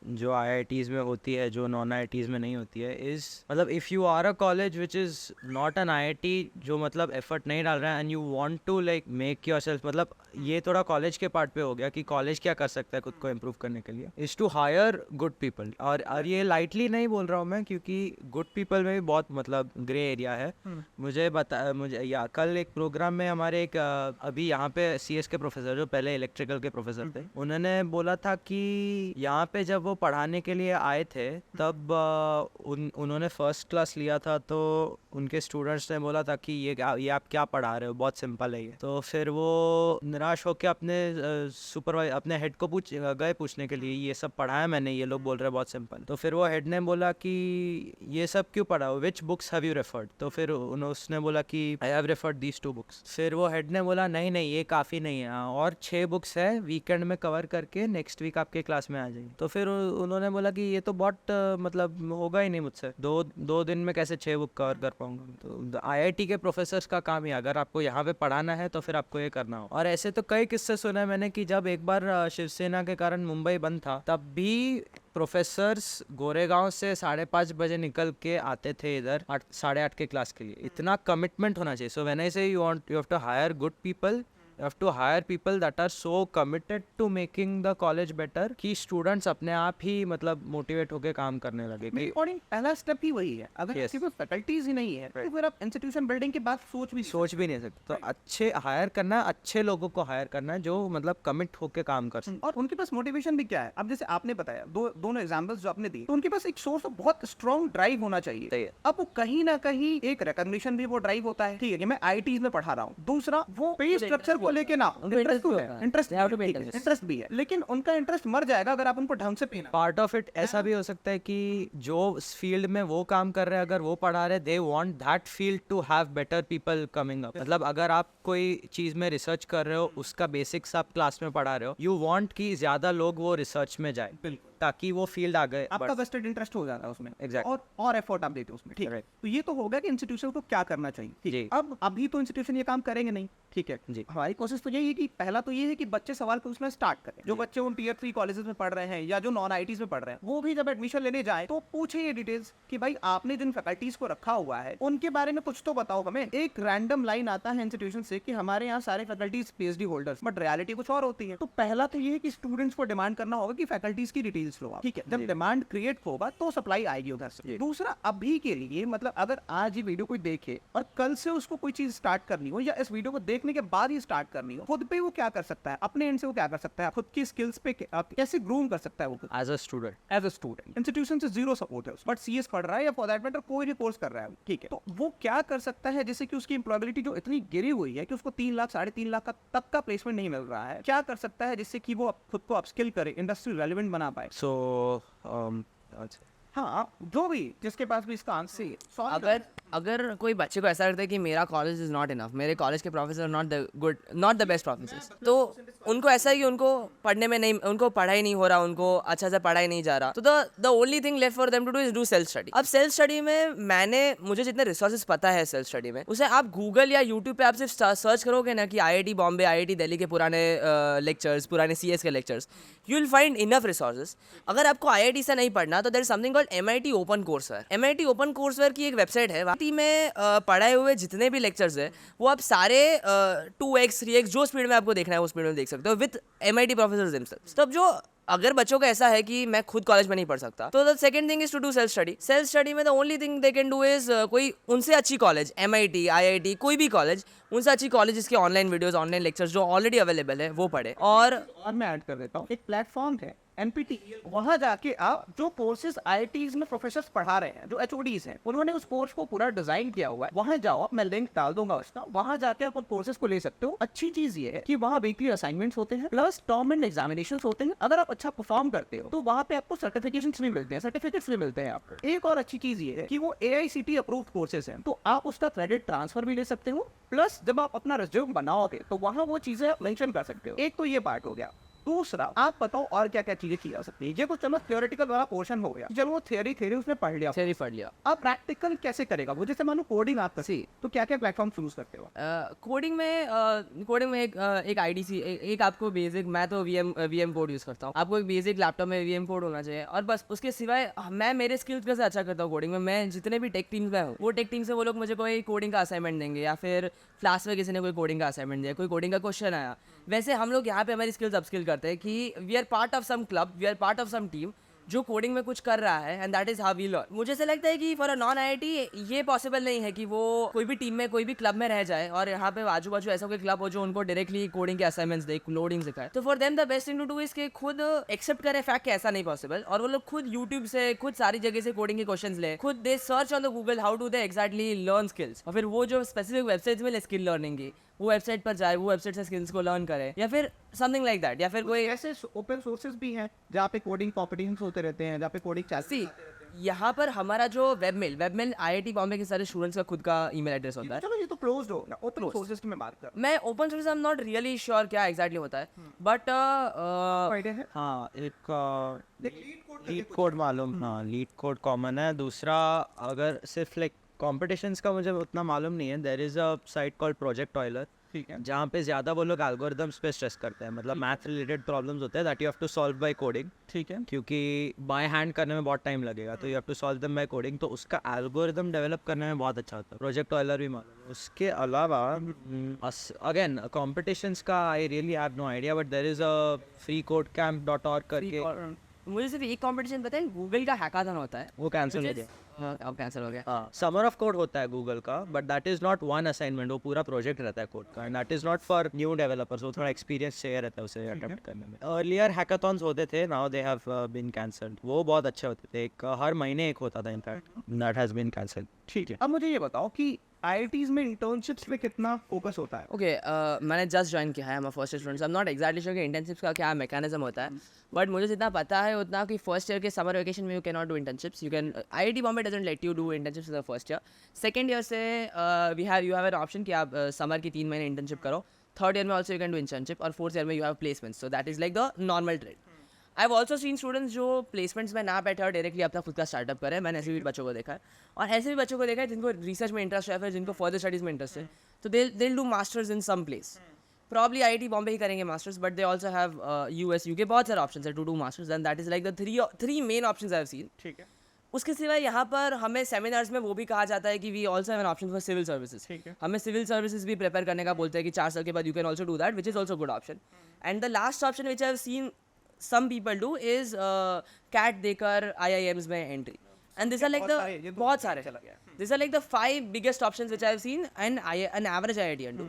जो आईआईटीज़ में होती है जो नॉन आईआईटीज़ में नहीं होती है इज़ मतलब if you are a college which is not an IIT जो मतलब एफर्ट नहीं डाल रहा है and you want to like make yourself, मतलब ये थोड़ा कॉलेज के पार्ट पे हो गया कि कॉलेज क्या कर सकता है खुद को इम्प्रूव करने के लिए, is to hire good people. और ये लाइटली नहीं बोल रहा हूँ मैं, क्योंकि गुड पीपल में भी बहुत मतलब ग्रे एरिया है। मुझे या कल एक प्रोग्राम में हमारे एक अभी यहाँ पे सीएस के प्रोफेसर जो पहले इलेक्ट्रिकल के प्रोफेसर थे, उन्होंने बोला था कि यहाँ पे जब वो पढ़ाने के लिए आए थे तब उन्होंने फर्स्ट क्लास लिया था, तो उनके स्टूडेंट्स ने बोला था कि ये आप क्या पढ़ा रहे हो, बहुत सिंपल है ये। तो फिर वो निराश होकर अपने अपने हेड को गए पूछने के लिए, ये सब पढ़ाया मैंने, ये लोग बोल रहे हैं बहुत सिंपल। तो फिर वो हेड ने बोला कि ये सब क्यों पढ़ा हो, विच बुक्स हैव यू रेफर्ड। तो फिर उसने बोला कि I have referred these 2 books. फिर वो हेड ने बोला नहीं ये काफ़ी नहीं है, और 6 बुक्स है, वीकेंड में कवर करके नेक्स्ट वीक आपके क्लास में आ जाएगी। तो फिर उन्होंने बोला कि ये तो बहुत मतलब होगा ही नहीं मुझसे, दो दिन में कैसे 6 बुक कवर कर पाऊंगा। तो आईआईटी के प्रोफेसर्स का काम ही, अगर आपको यहाँ पे पढ़ाना है तो फिर आपको ये करना हो। और ऐसे तो कई किस्से सुने हैं मैंने कि जब एक बार शिवसेना के कारण मुंबई बंद था तब भी प्रोफेसर्स गोरेगांव से 5:30 बजे निकल के आते थे इधर 8:30 के क्लास के लिए। इतना कमिटमेंट होना चाहिए। सो when I say you have to hire good people, you have to hire people that are so committed to making the college better कि students अपने आप ही मतलब मोटिवेट होके काम करने लगे। अकॉर्डिंग पहला स्टेप ही वही है। अगर Yes. आपके पास फैकल्टीज ही नहीं है तो फिर आप इंस्टीट्यूशन बिल्डिंग के बाद सोच भी नहीं सकते। तो अच्छे हायर करना है, अच्छे लोगों को हायर करना है जो मतलब कमिट होके काम कर सकते। और उनके पास मोटिवेशन भी क्या है। अब जैसे आपने बताया दोनों एग्जांपल्स जो आपने दी, तो उनके पास एक सोर्स ऑफ बहुत स्ट्रॉन्ग ड्राइव होना चाहिए। सही है। अब वो कहीं ना कहीं एक रिकॉग्निशन भी वो ड्राइव होता है, ठीक है कि मैं आईआईटीज में पढ़ा रहा हूँ। दूसरा वो पे स्ट्रक्चर को लेके ना इंटरेस्ट भी है, लेकिन उनका इंटरेस्ट मर जाएगा अगर आप उनको ढंग से पे ना। पार्ट ऑफ इट ऐसा भी हो सकता है कि जो फील्ड में वो काम कर रहे हैं अगर वो पढ़ा रहे, they want that field to have better people coming up. मतलब अगर आप कोई चीज में रिसर्च कर रहे हो, उसका बेसिक्स आप क्लास में पढ़ा रहे हो, यू वांट कि ज्यादा लोग वो रिसर्च में जाए, बिल्कुल, ताकि वो फील्ड आगे आपका वेस्टेड इंटरेस्ट हो जाता है उसमें। Exactly. और एफर्ट आप देते हो उसमें, ठीक है। तो ये तो होगा कि इंस्टीट्यूशन को क्या करना चाहिए, ठीक है। अब अभी तो इंस्टीट्यूशन ये काम करेंगे नहीं, ठीक है जी। हमारी कोशिश तो यही है कि पहला तो ये है कि बच्चे सवाल पूछना स्टार्ट करें। जो बच्चे उन टीयर 3 कॉलेजेस में पढ़ रहे हैं या जो नॉन आईआईटीज में पढ़ रहे हैं, वो भी जब एडमिशन लेने जाए तो पूछे ये डिटेल्स कि भाई आपने जिन फैकल्टीज को रखा हुआ है उनके बारे में कुछ तो बताओ हमें। एक रैंडम लाइन आता है इंस्टीट्यूशन से कि हमारे यहाँ सारे faculties PhD holders, but reality कुछ और होती है। तो पहला तो ये है कि स्टूडेंट्स को डिमांड करना होगा कि फैकल्टीज की डिटेल्स लो आप, ठीक है। जब डिमांड क्रिएट होगा तो सप्लाई आएगी उधर से। दूसरा, अभी के लिए मतलब अगर आज ये वीडियो कोई देखे और कल से उसको कोई चीज स्टार्ट करनी हो या इस वीडियो को देखने के बाद ही स्टार्ट करनी हो, खुद पे वो क्या कर सकता है, अपने एंड से वो क्या कर सकता है, खुद की स्किल्स पे कैसे ग्रूम कर सकता है वो एज अ स्टूडेंट। इंस्टीट्यूशन से जीरो सपोर्ट है, बट सीएस पढ़ रहा है या फॉर दैट मैटर कोई भी कोर्स कर रहा है, ठीक है। तो वो क्या कर सकता है जिससे कि उसकी एम्प्लॉयबिलिटी जो इतनी गिरी हुई है कि उसको 3 लाख 3.5 लाख तक का प्लेसमेंट नहीं मिल रहा है, क्या कर सकता है जिससे कि वो खुद को अपस्किल करे, इंडस्ट्री रेलेवेंट बना पाए। सो हाँ, जो भी जिसके पास भी इसका आंसर है। अगर कोई बच्चे को ऐसा लगता है कि मेरा कॉलेज इज़ नॉट इनफ, मेरे कॉलेज के professor not the best professors, तो उनको ऐसा है कि उनको पढ़ने में नहीं, उनको पढ़ाई नहीं हो रहा, उनको अच्छा से पढ़ाई नहीं जा रहा, तो the only thing left for them to do is do self study. अब सेल्फ स्टडी में मुझे जितने रिसोर्सेज पता है सेल्फ स्टडी में, उसे आप गूगल या यूट्यूब पे आप सिर्फ सर्च करोगे ना कि IIT बॉम्बे, IIT दिल्ली के पुराने लेक्चर्स, पुराने CS के lectures, you will find enough resources. अगर आपको IIT से नहीं पढ़ना तो there is something called MIT open courseware. MIT open courseware की एक वेबसाइट है, वहाँ में पढ़ाए हुए जितने भी लेक्चर्स है वो आप सारे 2x 3x जो स्पीड में आपको देखना है वो स्पीड में देख सकते हो विद MIT प्रोफेसर्स देमसेल्व्स। तब जो अगर बच्चों को ऐसा है कि मैं खुद कॉलेज में नहीं पढ़ सकता, तो the second thing is to do self study. Self study में the only thing they can do is कोई उनसे अच्छी कॉलेज, MIT IIT कोई भी कॉलेज, उनसे अच्छी कॉलेज जिसके ऑनलाइन वीडियोस, ऑनलाइन लेक्चर्स जो ऑलरेडी अवेलेबल है वो पढ़े। और मैं ऐड कर देता हूँ, एक प्लेटफॉर्म है NPT, वहाँ जाके आप जो कोर्सेज IITs में प्रोफेसर्स पढ़ा रहे हैं, जो HODs हैं, उन्होंने उस कोर्स को पूरा डिजाइन किया हुआ है, वहाँ जाओ, मैं लिंक डाल दूंगा उसका, वहाँ जाके आप उन कोर्सेज को ले सकते हो। अच्छी चीज ये है कि वहाँ वीकली असाइनमेंट्स होते हैं प्लस टर्म एंड एग्जामिनेशंस होते हैं। अगर आप अच्छा परफॉर्म करते हो तो वहाँ पे आपको सर्टिफिकेशंस भी मिलते हैं, सर्टिफिकेट्स भी मिलते हैं आपको। एक और अच्छी चीज ये है कि वो AICTE अप्रूव्ड कोर्सेज हैं, तो आप उसका क्रेडिट ट्रांसफर भी ले सकते हो, प्लस जब आप अपना रिज्यूम बनाओगे तो वहाँ वो चीजें मेंशन कर सकते हो। एक तो ये पार्ट हो गया। दूसरा, आप बताओ और क्या क्या चीजें की जा सकती है। ये कुछ चलो थियोरेटिकल वाला पोर्शन हो गया, चलो वो थ्योरी उसने पढ़ लिया, थ्योरी पढ़ लिया। अब प्रैक्टिकल कैसे करेगा वो? जैसे मानो कोडिंग आप करते तो क्या क्या प्लेटफॉर्म यूज करते हो? कोडिंग में एक IDC, एक आपको बेसिक, मैं तो VM कोड यूज़ करता हूँ। आपको एक बेसिक लैपटॉप में VM कोड होना चाहिए, और बस उसके सिवाय मैं मेरे स्किल्स कैसे अच्छा करता हूँ कोडिंग में। मैं जितने भी टेक टीम्स में हूँ, वो टेक टीम से वो लोग मुझे कोई कोडिंग का असाइनमेंट देंगे, या फिर क्लास में किसी ने कोई कोडिंग का असाइनमेंट दिया, कोई कोडिंग का क्वेश्चन आया। वैसे हम लोग यहाँ पे हमारी स्किल्स अपस्किल करते हैं कि we are part of some club, we are part of some team जो कोडिंग में कुछ कर रहा है, and that is how we learn. मुझे ऐसा लगता है कि फॉर अ नॉन IIT ये पॉसिबल नहीं है कि वो कोई भी टीम में, कोई भी क्लब में रह जाए और यहाँ पे आजू बाजू ऐसा कोई क्लब हो जो उनको डायरेक्टली कोडिंग के असाइनमेंट्स दे, लोडिंग सिखाए। तो for them the best thing to do is के खुद एक्सेप्ट करे फैक्ट कि ऐसा नहीं पॉसिबल, और वो लोग खुद यूट्यूब से, खुद सारी जगह से कोडिंग के क्वेश्चंस ले, खुद they search on the Google how to they exactly learn skills, और फिर वो जो स्पेसिफिक वेबसाइट्स में स्किल लर्निंग की, वो वेबसाइट पर जाए, वो वेबसाइट से स्किल्स को लर्न करे, या फिर समथिंग लाइक दैट। या फिर कोई ऐसे ओपन सोर्सेज भी हैं जहाँ पे कोडिंग कॉम्पिटिशंस होते रहते हैं, जहाँ पे कोडिंग सी यहाँ पर हमारा जो वेबमेल IIT बॉम्बे के सारे स्टूडेंट्स का खुद का ईमेल एड्रेस होता है। चलो ये तो क्लोज्ड हो गया, ओपन सोर्सेज की मैं बात कर मैं open source I am not really sure क्या एग्जैक्टली होता है, बट आइडिया है। हाँ, एक लीड कोड मालूम, हाँ लीड कोड कॉमन है। दूसरा, अगर सिर्फ लाइक कॉम्पिटिशन्स का मुझे उतना मालूम नहीं है, there is a site called project Euler, ठीक है, जहाँ पे ज़्यादा वो लोग एल्गोरिदम्स पे स्ट्रेस करते हैं, मतलब मैथ रिलेटेड प्रॉब्लम्स होते हैं that you have to solve by coding, ठीक है, क्योंकि बाय हैंड करने में बहुत टाइम लगेगा, तो you have to solve them by coding, तो उसका एल्गोरिदम डेवलप करने में बहुत अच्छा होता है। प्रोजेक्ट ऑयलर भी मालूम है। उसके अलावा अगेन कॉम्पिटिशन्स का I really have no idea, but there is a freecodecamp.org करके। मुझे सिर्फ एक कंपटीशन पता है, गूगल का हैकाथन होता है, वो कैंसिल हो गया। अब कैंसिल हो गया। हाँ, समर ऑफ कोड होता है गूगल का, but that is not one assignment, वो पूरा प्रोजेक्ट रहता है कोड का, and that is not for new developers, वो थोड़ा एक्सपीरियंस चाहिए रहता है उसे अटेम्प्ट करने में। अर्लियर हैकाथॉन्स होते थे, now they have been cancelled, वो बहुत अच्छे होते थे, एक हर महीने एक होता था in fact, that has been cancelled. ठीक है। अब मुझे ये बताओ कि IITs में इंटर्नशिप्स पे कितना फोकस होता है? ओके, मैंने जस्ट ज्वाइन किया है, मैं first student, I am not exactly sure कि इंटर्नशिप्स का क्या मैकेनिज्म होता है, बट मुझे जितना पता है उतना कि फर्स्ट ईयर के समर वेकेशन में you can not do internships, you can IIT Bombay doesn't let you do internships in the first year. Second year से यू हैव एन ऑप्शन कि आप समर की 3 महीने इंटर्नशिप करो, थर्ड ईयर में also you can do internship, और fourth year में you have placements, so that is like the normal trade. I have also seen students जो प्लेसमेंट्स में ना बैठे और डायरेक्टली अपना खुद का स्टार्टअप करें, मैंने ऐसे भी बच्चों को देखा है, और ऐसे भी बच्चों को देखा है जिनको रिसर्च में इंटरेस्ट है, फिर जिनको फर्दर स्टडीज़ में इंटरेस्ट है, तो they do masters in some place, probably IIT Bombay ही करेंगे masters, but they also have US UK, बहुत सारे ऑप्शन है to do masters, and that is like the three main option I have seen. ठीक है, उसके सिवाय यहाँ पर हमें सेमिनार्स में वो भी कहा जाता है कि we also have an option for civil services, ठीक है, हमें सिविल सर्विसेज भी प्रिपेयर करने का बोलते हैं कि 4 साल के बाद you can also do that, which is also good option. And the last option which I have scene some people do is CAT देकर IIMs में entry, and these are like the बहुत सारे these are like the 5 biggest options which I have seen and an average IITian do।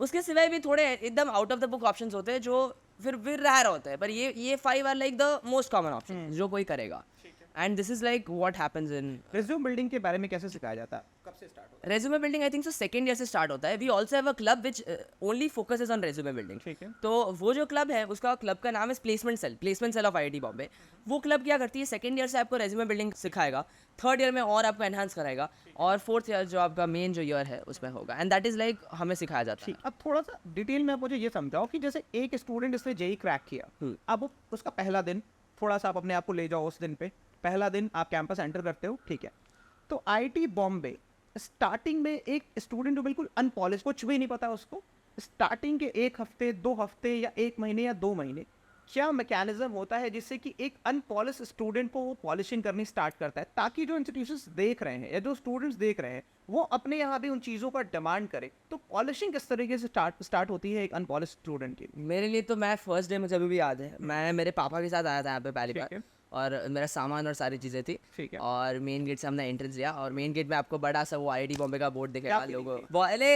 उसके सिवाय भी थोड़े एकदम out of the book options होते हैं जो फिर रह होते हैं, पर ये 5 are like the most common option जो कोई करेगा। And this is like what happens in resume building के बारे में कैसे सिखाया जाता है, कब से स्टार्ट होता resume building I think so second year से स्टार्ट होता है. We also have a club which only focuses on resume building. ठीक है. तो वो जो क्लब है उसका क्लब का नाम है placement cell of IIT Bombay. वो क्लब क्या करती है, सेकंड ईयर से आपको रेज्यूमे बिल्डिंग सिखाएगा, थर्ड ईयर में और आपको एनहांस कराएगा, और फोर्थ ईयर जो आपका मेन जो ईयर है उसमें होगा. एंड दैट इज लाइक हमें सिखाया जाता है. ठीक. अब थोड़ा सा डिटेल में आप मुझे ये समझाओ कि जैसे एक स्टूडेंट इसने जेई क्रैक किया, अब उसका पहला दिन, थोड़ा सा आप अपने आप को ले जाओ उस दिन पे, पहला दिन आप कैंपस एंटर करते हो, ठीक है. तो IIT बॉम्बे स्टार्टिंग में एक स्टूडेंट जो बिल्कुल अनपॉलिश, कुछ भी नहीं पता उसको, स्टार्टिंग के 1 हफ्ते 2 हफ्ते या 1 महीने या 2 महीने क्या मैकेनिज्म होता है जिससे कि एक अनपॉलिश स्टूडेंट को वो पॉलिशिंग करनी स्टार्ट करता है, ताकि जो इंस्टीट्यूशंस देख रहे हैं या जो स्टूडेंट्स देख रहे हैं वो अपने यहाँ भी उन चीज़ों का डिमांड करे. तो पॉलिशिंग किस तरीके से स्टार्ट होती है एक अनपॉलिश स्टूडेंट की? मेरे लिए तो मैं फर्स्ट डे मुझे अभी भी याद है, मैं मेरे पापा के साथ आया था यहाँ पे पहली ठीक बार, है. और मेरा सामान और सारी चीज़ें थी. ठीक है. और मेन गेट से हमने एंट्रेंस लिया, और मेन गेट में आपको बड़ा सा वो IIT बॉम्बे का बोर्ड दिखेगा. क्या feeling लोगो पहले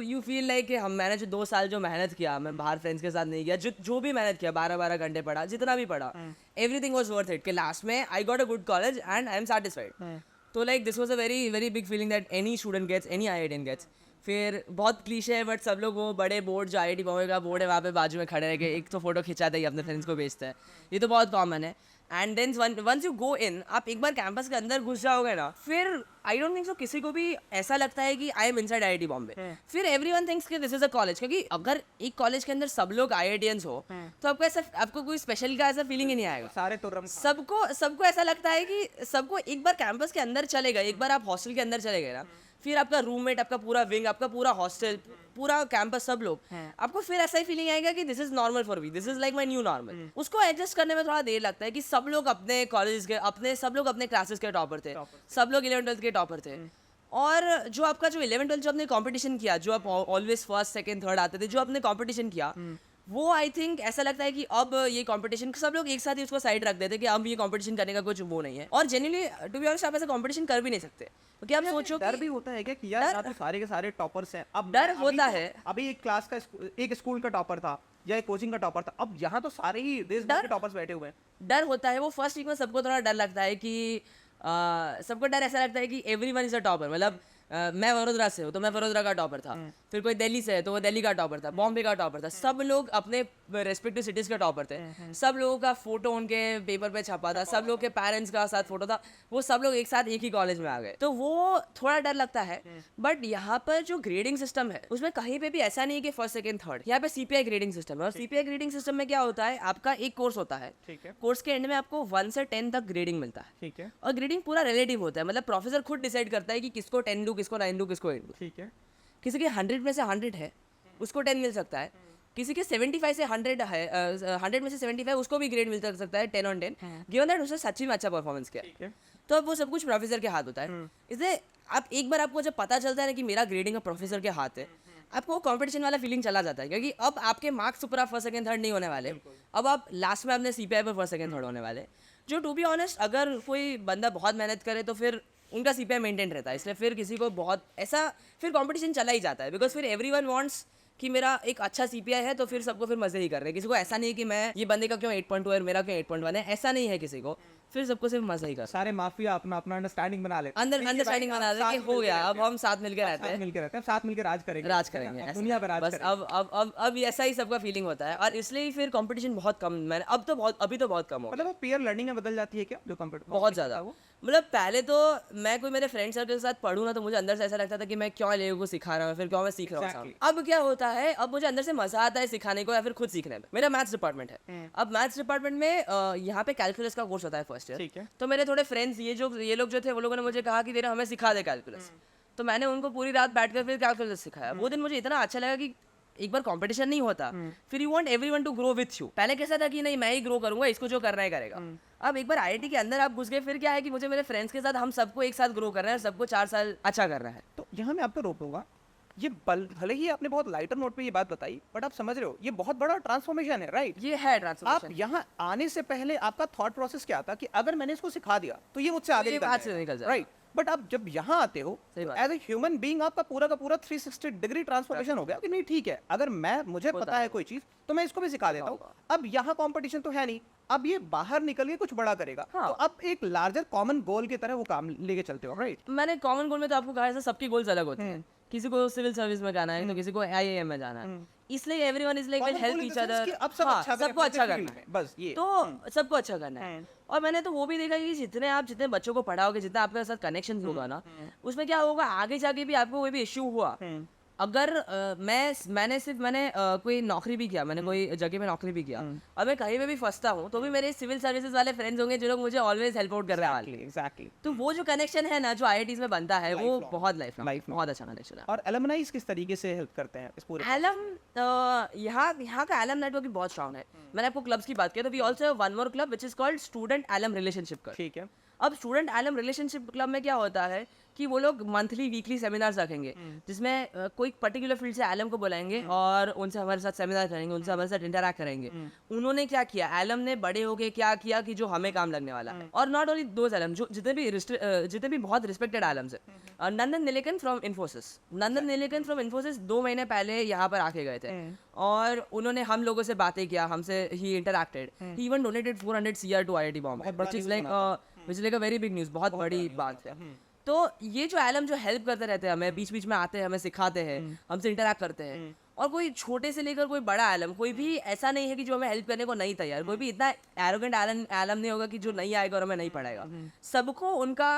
यू फील लाइक कि मैंने जो 2 साल जो मेहनत किया, मैं बाहर फ्रेंड्स के साथ नहीं गया, जो भी मेहनत किया, 12-12 घंटे पढ़ा, जितना भी पढ़ा, एवरीथिंग वाज वर्थ इट. कि लास्ट में I got a good college and I am satisfied. तो like this was a very very big feeling that any student gets, any IITian gets. फिर बहुत क्लीशे है, बट सब लोग वो बड़े बोर्ड जो IIT बॉम्बे का बोर्ड है वहाँ पे बाजू में खड़े रह के एक तो फोटो खिंचाते ही अपने फ्रेंड्स को भेजते हैं. ये तो बहुत कॉमन है. And then once you go in, आप एक बार कैंपस के अंदर घुस जाओगे ना, फिर आई डोंट थिंक सो किसी को भी ऐसा लगता है कि I am inside IIT Bombay. फिर एवरीवन थिंक्स कि दिस इज अ कॉलेज, क्योंकि अगर एक कॉलेज के अंदर सब लोग IITians हो तो आपको कोई स्पेशल का ऐसा फीलिंग ही नहीं आएगा. सारे तो रम सबको ऐसा लगता है कि सबको एक बार कैंपस के अंदर चले गए, एक बार आप हॉस्टल के अंदर चले गए ना, फिर आपका रूममेट, आपका पूरा विंग, आपका पूरा हॉस्टल, पूरा कैंपस, सब लोग, आपको फिर ऐसा ही फीलिंग आएगा कि this is normal for me, this is like my new normal. उसको एडजस्ट करने में थोड़ा देर लगता है कि सब लोग अपने कॉलेज के सब लोग अपने क्लासेस के टॉपर थे, सब लोग 11th-12th के टॉपर थे. और जो आपका जो 11th-12th जो आपने कंपटीशन किया, जो आप ऑलवेज फर्स्ट सेकंड थर्ड आते थे, जो आपने कंपटीशन किया, वो आई थिंक ऐसा लगता है कि अब ये कंपटीशन सब लोग एक साथ ही उसको साइड रख देते कि अब ये कंपटीशन करने का कुछ वो नहीं है. और जेन्युइनली टू बी ऑनेस्ट आप ऐसा कंपटीशन कर भी नहीं सकते, क्योंकि आप सोचो डर भी होता है क्या कि यार तो सारे के सारे टॉपर्स हैं. अब डर अभी होता तो- है. अभी एक क्लास का एक स्कूल का टॉपर था या एक कोचिंग का टॉपर था, अब यहाँ तो सारे ही देश भर के टॉपर्स बैठे हुए हैं. डर होता है. वो फर्स्ट वीक में सबको थोड़ा डर लगता है कि सबको डर ऐसा लगता है कि एवरीवन इज अ टॉपर. मतलब मैं वडोदरा से हूँ तो मैं वडोदरा का टॉपर था, फिर कोई दिल्ली से है तो वो दिल्ली का टॉपर था, बॉम्बे का टॉपर था, सब लोग अपने रेस्पेक्टिव सिटीज़ के टॉपर थे. सब लोगों का फोटो उनके पेपर पे छपा था, सब लोग के पेरेंट्स का साथ फोटो था, वो सब लोग एक साथ एक ही कॉलेज में आ गए. तो वो थोड़ा डर लगता है. बट यहाँ पर जो ग्रेडिंग सिस्टम है उसमें कहीं पे भी ऐसा नहीं है कि फर्स्ट सेकंड थर्ड, यहाँ पे CPI ग्रेडिंग सिस्टम है. और CPI ग्रेडिंग सिस्टम में क्या होता है, आपका एक कोर्स होता है, ठीक है. कोर्स के एंड में आपको 1 से 10 तक ग्रेडिंग मिलता है. ठीक है. और ग्रेडिंग पूरा रिलेटिव होता है, मतलब प्रोफेसर खुद डिसाइड करता है कि किसको 10 दूँ, किसको 9 दूँ, किसको 8 दूँ. ठीक है. किसी के 100 में से 100 है उसको 10 मिल सकता है, किसी के 75 से 100 है, 100 में से 75 उसको भी ग्रेड मिल सकता है 10 on 10, गिवन दैट उसने सच्ची में अच्छा परफॉर्मेंस किया. ठीक है. तो अब वो सब कुछ प्रोफेसर के हाथ होता है. इसलिए आप एक बार आपको जब पता चलता है ना कि मेरा ग्रेडिंग प्रोफेसर के हाथ है, आपको वो कंपटीशन वाला फीलिंग चला जाता है, क्योंकि अब आपके मार्क्स ऊपर आप फर्स्ट सेकंड थर्ड नहीं होने वाले, अब आप लास्ट में अपने CPI पर फर्स्ट सेकंड थर्ड होने वाले. जो टू बी ऑनेस्ट अगर कोई बंदा बहुत मेहनत करे तो फिर उनका CPI मेंटेन रहता है, इसलिए फिर किसी को बहुत ऐसा फिर कंपटीशन चला ही जाता है. बिकॉज फिर एवरीवन वांट्स कि मेरा एक अच्छा CPI है, तो फिर सबको फिर मजे ही कर रहे हैं. किसी को ऐसा नहीं है कि मैं ये बंदे का क्यों 8.2 है और मेरा क्यों 8.1 है, ऐसा नहीं है किसी को. फिर सबको सिर्फ मजा ही कर, सारे माफिया अपना अपना अंडरस्टैंडिंग बना लेते हैं. अंडरस्टैंडिंग बना दे कि हो गया, अब हम साथ मिलकर रहते साथ हैं, मिलकर रहते हैं, साथ मिलकर राज करेंगे. राज करेंगे, अब ऐसा। दुनिया पे राज बस करेंगे. अब ऐसा ही सबका फीलिंग होता है. और इसलिए फिर कंपटीशन बहुत कम, मैंने अभी तो बहुत कम हो, मतलब पीयर लर्निंग में बदल जाती है क्या जो कंप्यूटर? बहुत ज़्यादा. मतलब पहले तो मैं कोई मेरे फ्रेंड सर्कल के साथ पढ़ूँ ना तो मुझे अंदर से ऐसा लगता था कि मैं क्यों लोगों को सिखा रहा हूँ, फिर क्यों मैं सीख रहा हूँ. अब क्या होता है, अब मुझे अंदर से मजा आता है सिखाने को या फिर खुद सीखने में. मेरा मैथ्स डिपार्टमेंट है, अब मैथ्स डिपार्टमेंट में यहाँ पे कैलकुलस का कोर्स होता है फर्स्ट ईयर. ठीक है. तो मेरे थोड़े फ्रेंड्स ये लोग जो थे वो लोगों ने मुझे कहा कि तेरा हमें सिखा दे कैलकुलस. तो मैंने उनको पूरी रात बैठकर फिर कैलकुलस सिखाया. वो दिन मुझे इतना अच्छा लगा कि एक बार कंपटीशन नहीं होता, फिर you want everyone to grow with you. पहले कैसा था कि नहीं मैं ही ग्रो करूंगा, इसको जो करना है करेगा. अब एक बार IIT के अंदर आप घुस गए, फिर क्या है कि मुझे मेरे फ्रेंड्स के साथ हम सबको एक साथ ग्रो करना है, सबको 4 साल अच्छा करना है. तो यहाँ मैं आपको रोकूंगा. ये भले ही आपने बहुत लाइटर नोट पे ये बात बताई, बट आप समझ रहे हो ये बहुत बड़ा ट्रांसफॉर्मेशन है, राइट? ये है आप ट्रांसफॉर्मेशन. यहाँ आने से पहले आपका थॉट प्रोसेस क्या था कि अगर मैंने इसको सिखा दिया तो ये मुझसे आगे ये निकल हाथ से जाएगा, निकल जाएगा. राइट? बट अब जब यहाँ आते हो सही बात। एज ए ह्यूमन बीइंग आपका पूरा का पूरा 360 डिग्री ट्रांसफॉर्मेशन हो गया कि नहीं ठीक है, अगर मुझे पता है कोई चीज तो मैं इसको भी सिखा देता हूँ। अब यहाँ कंपटीशन तो है नहीं, अब ये बाहर निकल के कुछ बड़ा करेगा। हाँ। तो अब एक लार्जर कॉमन गोल की तरह वो काम लेके चलते हो, राइट? मैंने कॉमन गोल में तो आपको कहा है सबके गोल्स अलग होते हैं। किसी को सिविल सर्विस में जाना है तो किसी को आईआईएम में जाना है, इसलिए everyone is like will help each other. अब सब अच्छा करें सबको अपने अच्छा field करना है, में, बस ये। तो सबको अच्छा करना है। और मैंने तो वो भी देखा कि जितने बच्चों को पढ़ाओगे, जितना आपके साथ कनेक्शन होगा ना, उसमें क्या होगा आगे जाके भी आपको कोई भी इश्यू हुआ, अगर मैंने कोई नौकरी भी किया, मैंने कोई जगह में नौकरी भी किया और मैं कहीं पे भी फंसता हूँ तो भी मेरे सिविल सर्विसेज वाले फ्रेंड्स होंगे जो लोग मुझे ऑलवेज हेल्प आउट कर रहे हैं। एग्जैक्टली। तो वो जो कनेक्शन है ना जो आईआईटीज में बनता है वो बहुत Life बहुत अच्छा कनेक्शन है। और एलुमनाइज किस तरीके से हेल्प करते हैं इस पूरे? यहाँ का एलम नेटवर्क भी बहुत स्ट्रांग है। मैंने आपको क्लब्स की बात की तो we also have one more club which is called student alum relationship club. ठीक है। अब स्टूडेंट एलम रिलेशनशिप क्लब में क्या होता है कि वो लोग मंथली वीकली सेमिनार्स रखेंगे जिसमें कोई पर्टिकुलर फील्ड से एलम को बुलाएंगे और उनसे हमारे साथ सेमिनार करेंगे, उनसे हमारे साथ इंटरैक्ट करेंगे। उन्होंने क्या किया, एलम ने बड़े होके क्या किया कि जो हमें काम लगने वाला है। और नॉट ओनली दोज एलम, जो जितने भी बहुत रिस्पेक्टेड एलम्स है। नंदन नीलेकन फ्रॉम इन्फोसिस 2 महीने पहले यहाँ पर आके गए थे और उन्होंने हम लोगों से बातें किया, हमसे ही इंटरैक्टेड, ही even donated 400 CR to IIT Bombay, which is like a very big news, बहुत बड़ी बात है। तो ये जो एलम जो हेल्प करते रहते हैं, हमें बीच बीच में आते हैं, हमें सिखाते हैं, हमसे इंटरैक्ट करते हैं। और कोई छोटे से लेकर कोई बड़ा एलम, कोई भी ऐसा नहीं है कि जो हमें हेल्प करने को नहीं तैयार, कोई भी इतना एरोगेंट एलम नहीं होगा कि जो नहीं आएगा और हमें नहीं पढ़ाएगा। सबको उनका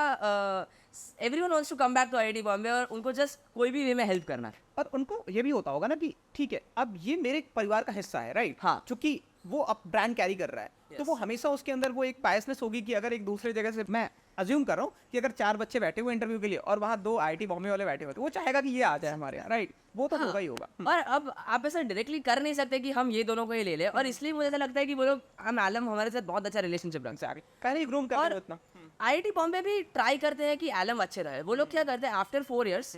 everyone wants to come back to IIT Bombay और उनको जस्ट कोई भी वे में हेल्प करना है। और उनको ये भी होता होगा ना कि ठीक है अब ये मेरे परिवार का हिस्सा है, राइट? हाँ। क्योंकि वो अब ब्रांड कैरी कर रहा है तो वो हमेशा उसके अंदर वो एक बायसनेस होगी कि अगर एक दूसरे जगह से, मैं अज्यूम कर रहा हूँ कि अगर 4 बच्चे बैठे हुए इंटरव्यू के लिए और वहाँ 2 IIT बॉम्बे वाले बैठे हुए तो वो चाहेगा कि ये आ जाए हमारे यहाँ, राइट? वो तो होगा ही होगा। और अब आप ऐसा डायरेक्टली कर नहीं सकते कि हम ये दोनों को ही ले लें, और इसलिए मुझे ऐसा लगता है कि वो लोग, हम एलम हमारे साथ बहुत अच्छा रिलेशनशिप रखते हैं। कहीं ग्रूम कर और रहे हो इतना। IIT बॉम्बे भी ट्राई करते हैं कि एलम अच्छे रहे। वो लोग क्या करते हैं, आफ्टर 4 इयर्स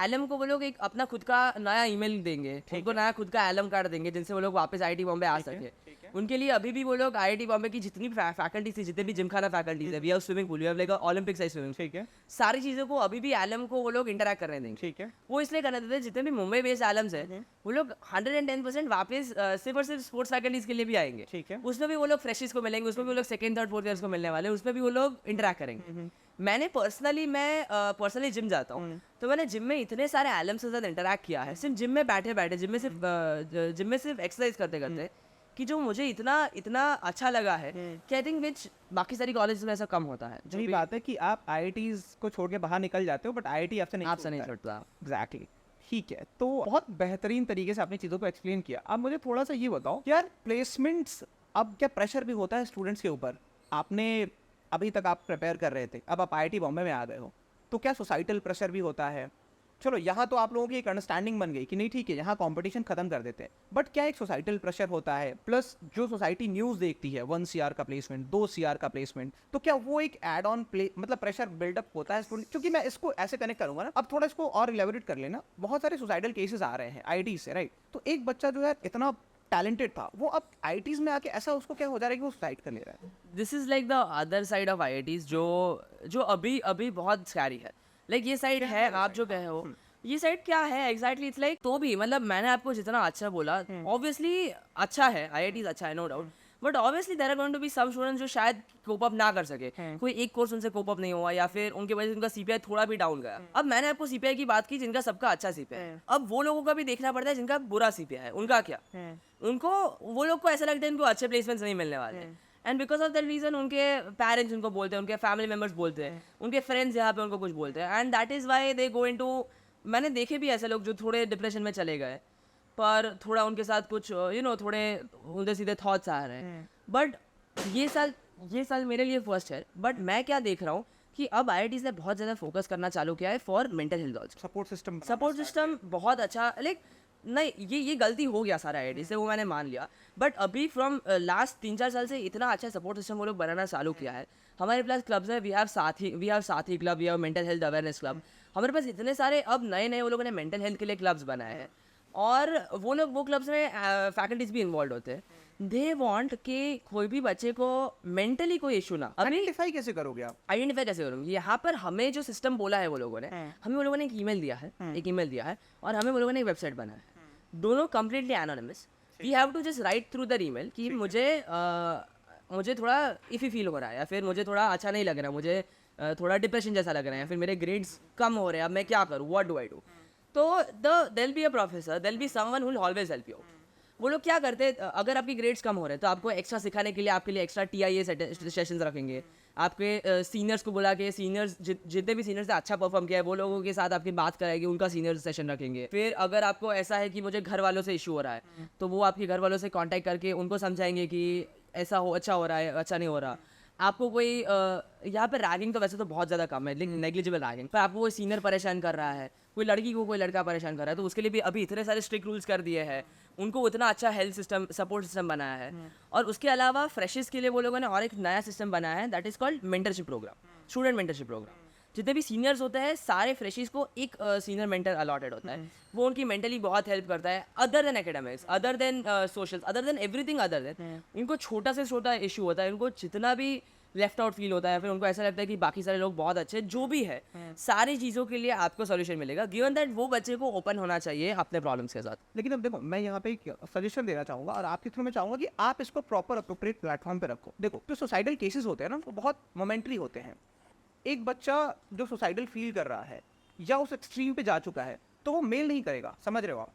एलम को वो लोग एक अपना खुद का नया ईमेल देंगे, उनको नया खुद का एलम कार्ड देंगे जिनसे वो लोग वापस IIT बॉम्बे आ सके। उनके लिए अभी भी वो लोग IIT बॉम्बे की जितनी फैकल्टी थी, जितने भी जिमखाना फैकल्टीज है, we have swimming pool, we have like Olympic size swimming, ठीक है। सारी चीज़ों को अभी भी एलम को वो लोग इंटरैक्ट करने देंगे। ठीक है। वो इसलिए करने देते हैं, जितने भी मुंबई बेस्ड एलम्स है वो लोग 110% वापस सिर्फ और सिर्फ स्पोर्ट्स फैकल्टीज के लिए भी आएंगे। ठीक है। उसमें भी वो लोग फ्रेशर्स को मिलेंगे, उसमें भी वो लोग 2nd 3rd 4th ईयर्स को मिलने वाले हैं, उसमें भी वो लोग इंटरैक्ट करेंगे। मैं पर्सनली जिम जाता हूँ तो मैंने जिम में इतने सारे एलम्स के साथ इंटरैक्ट किया है, सिर्फ जिम में बैठे जिम में सिर्फ एक्सरसाइज करते करते, कि जो मुझे इतना अच्छा लगा है कि आई थिंक विच बाकी सारी कॉलेज में ऐसा कम होता है। यही बात है कि आप IITs को छोड़ के बाहर निकल जाते हो बट IIT आपसे नहीं छोड़ता। एग्जैक्टली। ठीक है, तो बहुत बेहतरीन तरीके से आपने चीज़ों को एक्सप्लेन किया। अब मुझे थोड़ा सा ये बताओ यार, प्लेसमेंट्स, अब क्या प्रेशर भी होता है स्टूडेंट्स के ऊपर? आपने अभी तक आप प्रिपेयर कर रहे थे, अब आप IIT बॉम्बे में आ गए हो, तो क्या सोसाइटल प्रेशर भी होता है? चलो यहाँ तो आप लोगों की एक अंडरस्टैंडिंग बन गई कि नहीं ठीक है यहाँ कंपटीशन खत्म कर देते हैं, बट क्या एक सोसाइटल प्रेशर होता है? प्लस जो सोसाइटी न्यूज़ देखती है 1 CR का प्लेसमेंट, 2 CR का प्लेसमेंट, तो क्या वो एक एड ऑन मतलब प्रेशर बिल्डअप होता है स्टूडेंट? क्योंकि मैं इसको ऐसे कनेक्ट करूंगा ना, अब थोड़ा इसको और इलेबोरेट कर लेना। बहुत सारे सोसाइटल केसेस आ रहे हैं IIT से, राइट? तो एक बच्चा जो है इतना टैलेंटेड था, वो अब IITs में आके ऐसा उसको क्या हो जा रहा है कि वो सुसाइड कर ले रहा है। This is like the other side of IITs जो अभी बहुत स्कैरी है। लाइक ये साइड है, आप जो कहे हो ये साइड क्या है एग्जैक्टली, इट्स लाइक, तो भी मतलब मैंने आपको जितना अच्छा बोला, ऑब्वियसली अच्छा है, IITs अच्छा है, no doubt, but obviously there are going to be some students जो शायद कोप अप ना कर सके, कोई एक कोर्स उनसे कोप अप नहीं हुआ या फिर उनके वजह से उनका CPI थोड़ा भी डाउन गया। अब मैंने आपको CPI की बात की जिनका सबका अच्छा CPI है, अब वो लोगों का भी देखना पड़ता है जिनका बुरा CPI है, उनका क्या, वो लोग को ऐसा लगता है उनको अच्छे प्लेसमेंट्स नहीं मिलने वाले, and because of that reason उनके पेरेंट्स उनको बोलते हैं, उनके फैमिली मेम्बर्स बोलते हैं, उनके फ्रेंड्स यहाँ पे उनको कुछ बोलते हैं, and that is why they go into, मैंने देखे भी ऐसे लोग जो थोड़े डिप्रेशन में चले गए पर थोड़ा उनके साथ कुछ थोड़े उल्टे सीधे थॉट्स आ रहे हैं। बट ये साल मेरे लिए फर्स्ट है, बट मैं क्या देख रहा हूँ कि अब IITs ने बहुत ज़्यादा फोकस करना चालू किया है for mental health also. Support system बहुत अच्छा, लाइक नहीं ये गलती हो गया सारा IIT से, वो मैंने मान लिया, बट अभी फ्रॉम लास्ट 3-4 साल से इतना अच्छा सपोर्ट सिस्टम वो लोग बनाना चालू किया है। हमारे पास क्लब्स है, we have Saathi club, we have mental health awareness club, हमारे पास इतने सारे अब नए वो लोगों ने मेंटल हेल्थ के लिए क्लब्स बनाए हैं, और वो क्लब्स में फैकल्टीज भी इन्वॉल्व होते हैं। दे वांट कि कोई भी बच्चे को मेंटली कोई इशू ना अभी आइडेंटिफाई कैसे करोगे आप? आइडेंटिफाई कैसे करूँगी? यहाँ पर हमें जो सिस्टम बोला है वो लोगों ने, हमें वो लोगों ने एक ईमेल दिया है, और हमें वो लोगों ने एक वेबसाइट बनाया है, दोनों completely anonymous. We have to just write through the email कि मुझे थोड़ा इफ़ी फील हो रहा है, या फिर मुझे थोड़ा अच्छा नहीं लग रहा है, मुझे थोड़ा डिप्रेशन जैसा लग रहा है, या फिर मेरे ग्रेड्स कम हो रहे हैं, अब मैं क्या करूँ, व्हाट डू आई डू? तो there be a professor, there be someone who will always help you. वो लोग क्या करते हैं, अगर आपकी ग्रेड्स कम हो रहे हैं तो आपको एक्स्ट्रा सिखाने के लिए आपके लिए एक्स्ट्रा TIA सेशंस रखेंगे, आपके सीनियर्स को बुला के सीनियर्स जितने भी सीनियर्स ने अच्छा परफॉर्म किया है वो लोगों के साथ आपकी बात कराएंगे, उनका सीनियर सेशन रखेंगे। फिर अगर आपको ऐसा है कि मुझे घर वालों से इशू हो रहा है तो वो आपके घर वालों से कांटेक्ट करके उनको समझाएंगे कि ऐसा हो, अच्छा हो रहा है, अच्छा नहीं हो रहा। आपको कोई यहाँ पे रैगिंग तो वैसे तो बहुत ज़्यादा कम है, लेकिन नेग्लिजिबल रैगिंग, पर आपको कोई सीनियर परेशान कर रहा है, कोई लड़की को कोई लड़का परेशान कर रहा है, तो उसके लिए भी अभी इतने सारे स्ट्रिक्ट रूल्स कर दिए हैं, उनको उतना अच्छा हेल्थ सिस्टम, सपोर्ट सिस्टम बनाया है। और उसके अलावा फ्रेशर्स के लिए वो लोगों ने और एक नया सिस्टम बनाया है, that is called mentorship program, student mentorship program. जितने भी सीनियर्स होते हैं सारे फ्रेशिस को एक सीनियर मेंटर अलॉटेड होता है, वो उनकी मेंटली बहुत हेल्प करता है, other than academics, other than social, other than everything, other than उनको छोटा से छोटा इशू होता है, उनको जितना भी लेफ्ट आउट फील होता है, फिर उनको ऐसा लगता है कि बाकी सारे लोग बहुत अच्छे, जो भी है सारी चीज़ों के लिए आपको सॉल्यूशन मिलेगा, गिवन दैट वो बच्चे को ओपन होना चाहिए अपने प्रॉब्लम्स के साथ। लेकिन अब देखो, मैं यहाँ पे एक सजेशन देना चाहूँगा और आपके थ्रू मैं चाहूँगा कि आप इसको प्रॉपर अप्रोप्रिएट प्लेटफॉर्म पे रखो। देखो, जो सोसाइटल केसेस होते हैं ना, वो बहुत मोमेंटरी होते हैं। एक बच्चा जो सोसाइटल फील कर रहा है या उस एक्सट्रीम पे जा चुका है, तो वो मेल नहीं करेगा, समझ रहे हो आप?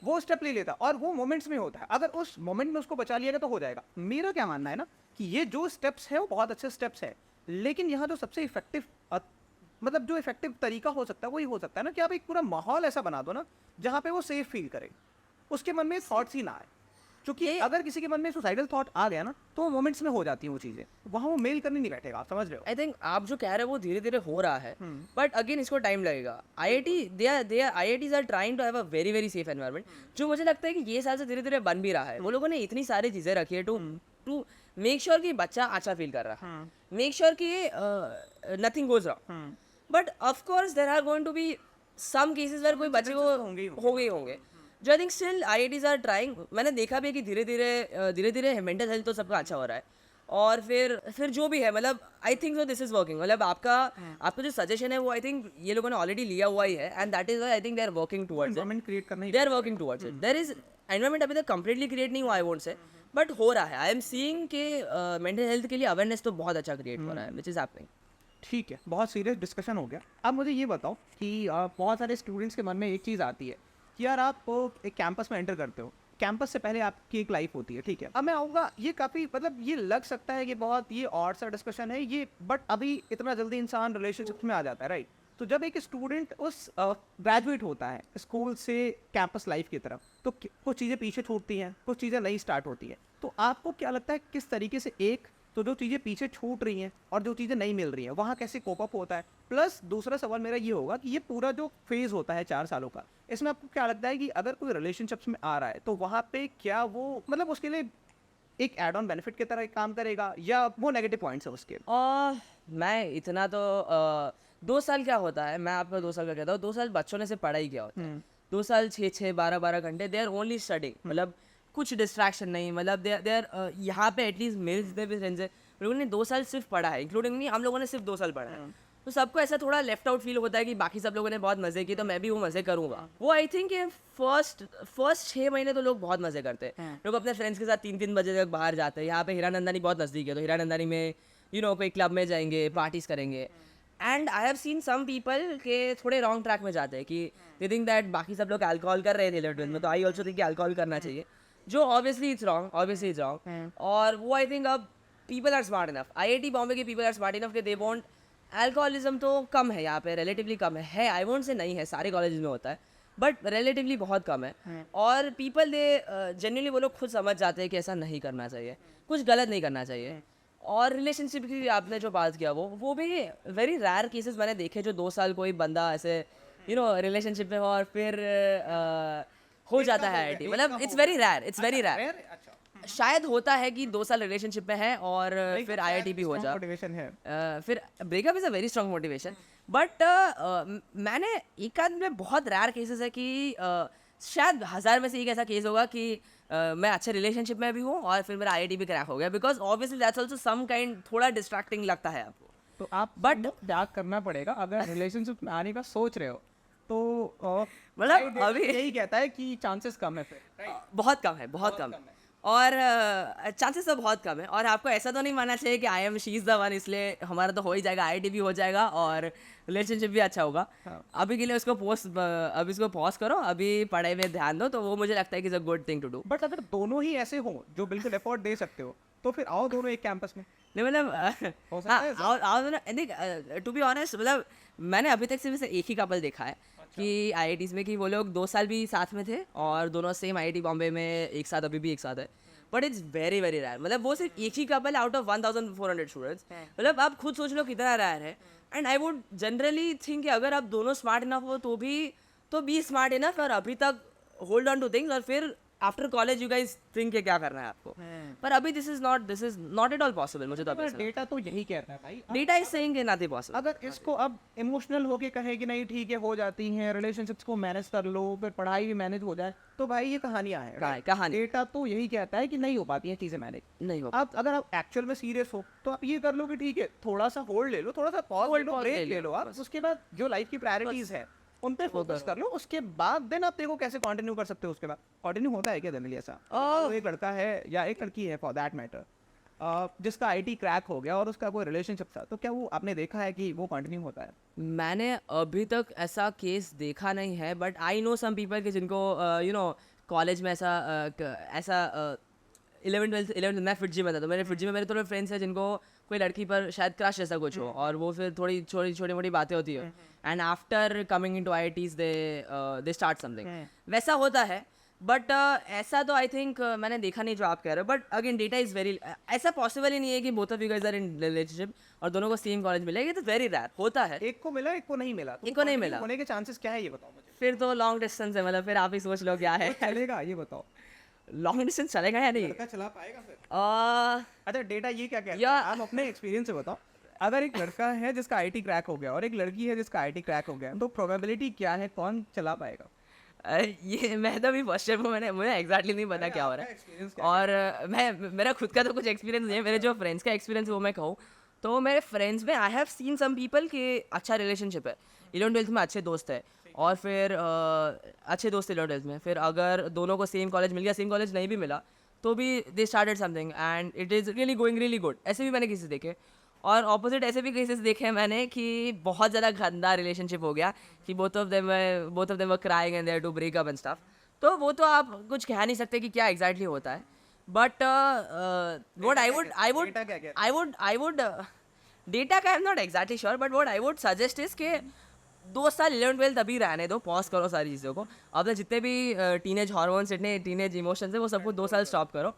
वो स्टेप ले लेता और वो मोमेंट्स में होता है। अगर उस मोमेंट में उसको बचा लिया गया तो हो जाएगा। मेरा क्या मानना है ना कि ये जो स्टेप्स है वो बहुत अच्छे स्टेप्स है, लेकिन यहाँ जो सबसे इफेक्टिव मतलब जो इफेक्टिव तरीका हो सकता है वही हो सकता है ना कि आप एक पूरा माहौल ऐसा बना दो ना जहाँ पे वो सेफ फील करे, उसके मन में थॉट्स ही ना आए। क्योंकि अगर किसी के मन में सुसाइडल थॉट आ गया ना तो वो मोमेंट्स में हो जाती हैं वो चीज़ें, वहाँ वो मेल करने नहीं बैठेगा, आप समझ रहे हो? आई थिंक आप जो कह रहे हो वो धीरे धीरे हो रहा है, बट अगेन इसको टाइम लगेगा। IITs are trying to have a very very safe environment, जो मुझे लगता है कि ये साल से धीरे धीरे बन भी रहा है। वो लोगों ने इतनी सारी चीज़ें रखी है टू मेक श्योर कि बच्चा अच्छा फील कर रहा है, मेक श्योर कि nothing goes wrong. But of course there are going to be some cases where कोई बच्चे को हो गए होंगे, जो I think still IITs are trying. मैंने देखा भी है कि धीरे धीरे मेंटल हेल्थ तो सबका अच्छा हो रहा है, और फिर जो भी है, मतलब आई think so this is working. मतलब आपका जो सजेशन है वो आई थिंक ये लोगों ने ऑलरेडी लिया हुआ ही है, and that is why I think they are working towards it. Environment create करना ही they are working towards it. There is environment अभी तक कंप्लीटली क्रिएट नहीं हुआ, आई वोंट से, बट हो रहा है। आई एम सीइंग कि मेंटल हेल्थ के लिए अवेयरनेस तो बहुत अच्छा क्रिएट हो रहा है, विच इज हैपनिंग। ठीक है, बहुत सीरियस डिस्कशन हो गया। अब मुझे ये बताओ कि बहुत सारे स्टूडेंट्स के मन में एक चीज़ आती है कि यार आप एक कैंपस में एंटर करते हो, कैंपस से पहले आपकी एक लाइफ होती है, ठीक है? अब मैं आऊँगा, ये काफ़ी मतलब ये लग सकता है कि बहुत ये और सा डिस्कशन है ये, बट अभी इतना जल्दी इंसान रिलेशनशिप में आ जाता है, राइट? तो जब एक स्टूडेंट उस ग्रेजुएट होता है स्कूल से कैंपस लाइफ की तरफ, तो कुछ चीज़ें पीछे छूटती हैं, कुछ चीज़ें नई स्टार्ट होती हैं। तो आपको क्या लगता है किस तरीके से एक तो जो चीज़ें पीछे छूट रही हैं और जो चीज़ें नहीं मिल रही हैं वहाँ कैसे कोप अप होता है? प्लस दूसरा सवाल मेरा ये होगा कि ये पूरा जो फेज़ होता है 4 सालों का, इसमें आपको क्या लगता है कि अगर कोई रिलेशनशिप्स में आ रहा है तो वहाँ पे क्या वो मतलब उसके लिए एक एड ऑन बेनिफिट की तरह काम करेगा या वो नेगेटिव पॉइंट्स है उसके? मैं इतना तो 2 साल क्या होता है, मैं आपको 2 साल का कहता हूँ। 2 साल बच्चों ने सिर्फ पढ़ाई किया होता है। 2 साल 6-6 12-12 घंटे दे आर ओनली स्टडिंग, मतलब कुछ डिस्ट्रैक्शन नहीं। मतलब दे आर यहाँ पे एटलीस्ट मेरे जितने भी फ्रेंड्स हैं लोगों ने 2 साल सिर्फ पढ़ा है, इंक्लूडिंग नहीं, हम लोगों ने सिर्फ 2 साल पढ़ा है। तो सबको ऐसा थोड़ा लेफ्ट आउट फील होता है कि बाकी सब लोगों ने बहुत मज़े किए तो मैं भी वो मज़े करूँगा। वो आई थिंक फर्स्ट 6 महीने तो लोग बहुत मज़े करते हैं, लोग अपने फ्रेंड्स के साथ 3-3 बजे तक बाहर जाते हैं। यहाँ पे हीरानंदानी बहुत नज़दीक है, तो हीरानंदानी में कोई क्लब में जाएंगे, पार्टीज करेंगे। And I have seen some people के थोड़े रॉन्ग ट्रैक में जाते हैं कि दे थिंक दैट बाकी सब लोग अल्कोहल कर रहे थे 11th में, तो आई ऑल्सो थिंक कि अल्कोहल करना चाहिए, जो ऑब्वियसली इट्स रॉन्ग। और वो आई थिंक अब people are smart enough, IIT Bombay के पीपल आर स्मार्ट इनफ कि दे वॉन्ट अल्कोहलिज्म तो कम है यहाँ पे, रिलेटिवली कम है, आई वोंट से नहीं है, सारे कॉलेज में होता है, बट रिलेटिवली बहुत कम है। और पीपल दे जेन्युइनली वो लोग खुद समझ जाते हैं कि ऐसा नहीं करना चाहिए, कुछ गलत नहीं करना चाहिए। और रिलेशनशिप की आपने जो बात किया वो भी वेरी रेयर केसेस मैंने देखे, जो 2 साल कोई बंदा ऐसे रिलेशनशिप में हो और फिर हो जाता है IIT, मतलब इट्स वेरी रेयर। शायद होता है कि 2 साल रिलेशनशिप में है और फिर IIT भी हो जाए, मोटिवेशन है। फिर breakup is a very strong motivation. But मैंने एक आध में बहुत रेयर केसेस है कि शायद 1000 में से एक ऐसा केस होगा कि मैं अच्छे रिलेशनशिप में भी हूँ और फिर मेरा IIT भी क्रैक हो गया, because obviously that's also some kind थोड़ा डिस्ट्रैक्टिंग लगता है आपको। तो आप But- त्याग करना पड़ेगा अगर रिलेशनशिप में आने का सोच रहे हो तो मतलब अभी यही कहता है कि चांसेस कम है फिर। बहुत कम है, बहुत कम है, और चांसेस तो बहुत कम है। और आपको ऐसा तो नहीं मानना चाहिए कि I am she is the one, इसलिए हमारा तो हो ही जाएगा, IIT भी हो जाएगा और रिलेशनशिप भी अच्छा होगा। अभी के लिए उसको अभी इसको पॉज करो, अभी पढ़ाई में ध्यान दो, तो वो मुझे लगता है कि is a good thing to do. But अगर दोनों ही ऐसे हो जो बिल्कुल एफर्ट दे सकते हो तो फिर आओ दोनों एक कैंपस में। नहीं मतलब हो सकता है हाँ, आओ देख, टू बी ऑनेस्ट, मतलब मैंने अभी तक सिर्फ एक ही कपल देखा है कि IITs में कि वो लोग 2 साल भी साथ में थे और दोनों सेम IIT बॉम्बे में एक साथ अभी भी एक साथ है, but it's very very rare. मतलब वो सिर्फ एक ही कपल आउट ऑफ 1400 स्टूडेंट्स, मतलब आप खुद सोच लो कितना रेयर है। And I would generally think कि अगर आप दोनों स्मार्ट इनफ हो तो बी स्मार्ट इनफ और अभी तक होल्ड ऑन टू थिंग्स, और फिर after college you guys think कि क्या करना है आपको। पर अभी this is not at all possible, मुझे तो अभी डेटा तो यही कहता है भाई। Data is saying not possible. अगर इसको अब इमोशनल होके कहे कि नहीं ठीक है हो जाती हैं रिलेशनशिप्स को मैनेज कर लो, फिर पढ़ाई भी मैनेज हो जाए, तो भाई ये कहानियां हैं। कहानी डेटा तो यही कहता है कि नहीं हो पाती हैं चीजें मैनेज। नहीं हो। आप अगर आप एक्चुअल में सीरियस हो तो आप ये कर लो कि ठीक है थोड़ा सा होल्ड ले लो, थोड़ा सा पॉज ले लो, ब्रेक ले लो आप, उसके बाद जो लाइफ की प्रायोरिटीज है उन पे फोकस कर लो, उसके बाद देन आप देखो कैसे कंटिन्यू कर सकते हो। उसके बाद कंटिन्यू होता है क्या जनरली ऐसा? तो एक लड़का है या एक लड़की है फॉर दैट मैटर जिसका IIT क्रैक हो गया और उसका कोई रिलेशनशिप था, तो क्या वो आपने देखा है कि वो कंटिन्यू होता है? मैंने अभी तक ऐसा केस देखा नहीं है, but I know some people कि जिनको यू नो कॉलेज में ऐसा 11th मैं फिटजी में था, तो मेरे फिटजी में मेरे थोड़े फ्रेंड्स हैं जिनको कोई लड़की पर शायद क्रश ऐसा कुछ हो, और वो फिर थोड़ी छोटी मोटी बातें होती है, and after coming into IITs they start something, वैसा होता है। बट ऐसा तो आई थिंक मैंने देखा नहीं जो आप कह रहे हो, but again data is very, ऐसा पॉसिबल ही नहीं है कि both of you guys are in relationship और दोनों को सेम कॉलेज मिलेगा, ये तो वेरी रेयर होता है। एक को मिला एक को नहीं मिला, तो एक को नहीं continue मिला। होने के चांसेस क्या है ये बताओ मुझे। फिर तो लॉन्ग डिस्टेंस है, मतलब फिर आप ही सोच लो क्या है। चलेगा ये बताओ, लॉन्ग डिस्टेंस चलेगा या नहीं? लड़का चला पाएगा फिर? अह, अच्छा डेटा ये क्या कहता है? या- आप अपने एक्सपीरियंस से बताओ, अगर एक लड़का है जिसका IIT क्रैक हो गया और एक लड़की है जिसका IIT क्रैक हो गया, तो प्रोबेबिलिटी क्या है, कौन चला पाएगा? ये मैं तो अभी फर्स्ट ईयर में मुझे एग्जैक्टली नहीं पता क्या हो रहा experience है, और मेरा खुद का तो कुछ एक्सपीरियंस नहीं है, मेरे जो फ्रेंड्स का एक्सपीरियंस वो मैं कहूँ तो मेरे फ्रेंड्स में I have seen some people के अच्छा रिलेशनशिप है, 11th-12th में अच्छे दोस्त है, और फिर अच्छे दोस्त 11th-12th में, फिर अगर दोनों को सेम कॉलेज मिल गया, सेम कॉलेज नहीं भी मिला तो भी they started something and it is really going really good. ऐसे भी मैंने केसेस देखे, और ऑपोजिट ऐसे भी केसेस देखे हैं मैंने कि बहुत ज़्यादा गंदा रिलेशनशिप हो गया कि both of them were crying and there to break up and stuff. तो वो तो आप कुछ कह नहीं सकते कि क्या एग्जैक्टली होता है, but what I would data का I am not exactly sure, but what I would suggest is के 2 साल 11th-12th अभी रहने दो, पॉज करो सारी चीज़ों को, अपने जितने भी टीनेज हार्मोन्स, इतने टीनेज इमोशंस है वो सबको 2 साल स्टॉप करो।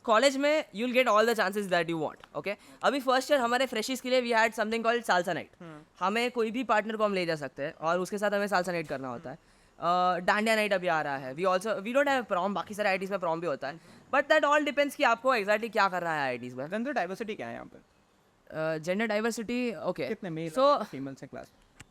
कॉलेज में you will get all the chances that you want. Okay, अभी फर्स्ट ईयर हमारे फ्रेशिस के लिए we had something called salsa night. हमें कोई भी पार्टनर को हम ले जा सकते हैं और उसके साथ हमें सालसा नाइट करना होता है। डांडिया नाइट अभी आ रहा है, वी डोंट हैव प्रॉम, बाकी सारे IITs में प्रॉम भी होता है, बट दैट ऑल डिपेंड्स कि आपको एग्जैक्टली क्या करना है IITs में। जेंडर डाइवर्सिटी क्या है यहाँ पे? जेंडर डाइवर्सिटी ओके, कितने मेल सो फीमेल्स हैं class?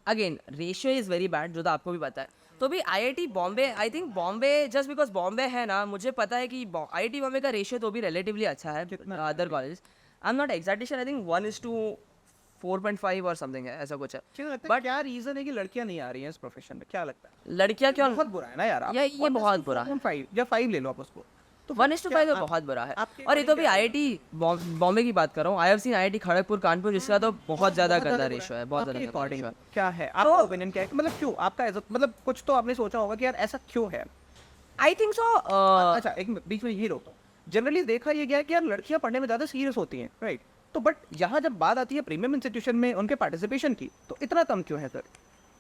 Again ratio is very bad, जो तो आपको भी पता है। तो भी IIT Bombay, I think Bombay just because Bombay है ना, मुझे पता है कि IIT बॉम्बे का रेशियो तो भी रिलेटिवली अच्छा है other college. I am not exactly sure, I think 1:4.5 और समथिंग है, ऐसा कुछ है। क्यों लगता है क्या रीजन है कि लड़कियां नहीं आ रही हैं इस प्रोफेशन में? क्या लगता है? लड़कियां क्यों? बहुत बुरा है ना यार। आप ये बहुत बुरा है। 5 या 5 ले लो आप उसको, तो 1:5 तो बहुत बुरा है। आपके और ये तो भी IIT बॉम्बे की बात कर रहा हूँ, I have scene IIT Kharagpur, Kanpur, जिसका तो बहुत ज़्यादा गंदा रेशियो है, बहुत ज़्यादा गंदा रेशियो है। क्या है आपका ओपिनियन? क्या है मतलब क्यों आपका मतलब कुछ तो आपने सोचा होगा कि यार ऐसा क्यों है? आई थिंक सो। अच्छा एक बीच में यही रोकता हूँ, जनरली देखा ये गया है कि यार लड़कियां पढ़ने में ज़्यादा सीरियस होती हैं, राइट? तो बट यहाँ जब बात आती है प्रीमियम इंस्टीट्यूशन में उनके पार्टिसिपेशन की, तो इतना कम क्यों है सर?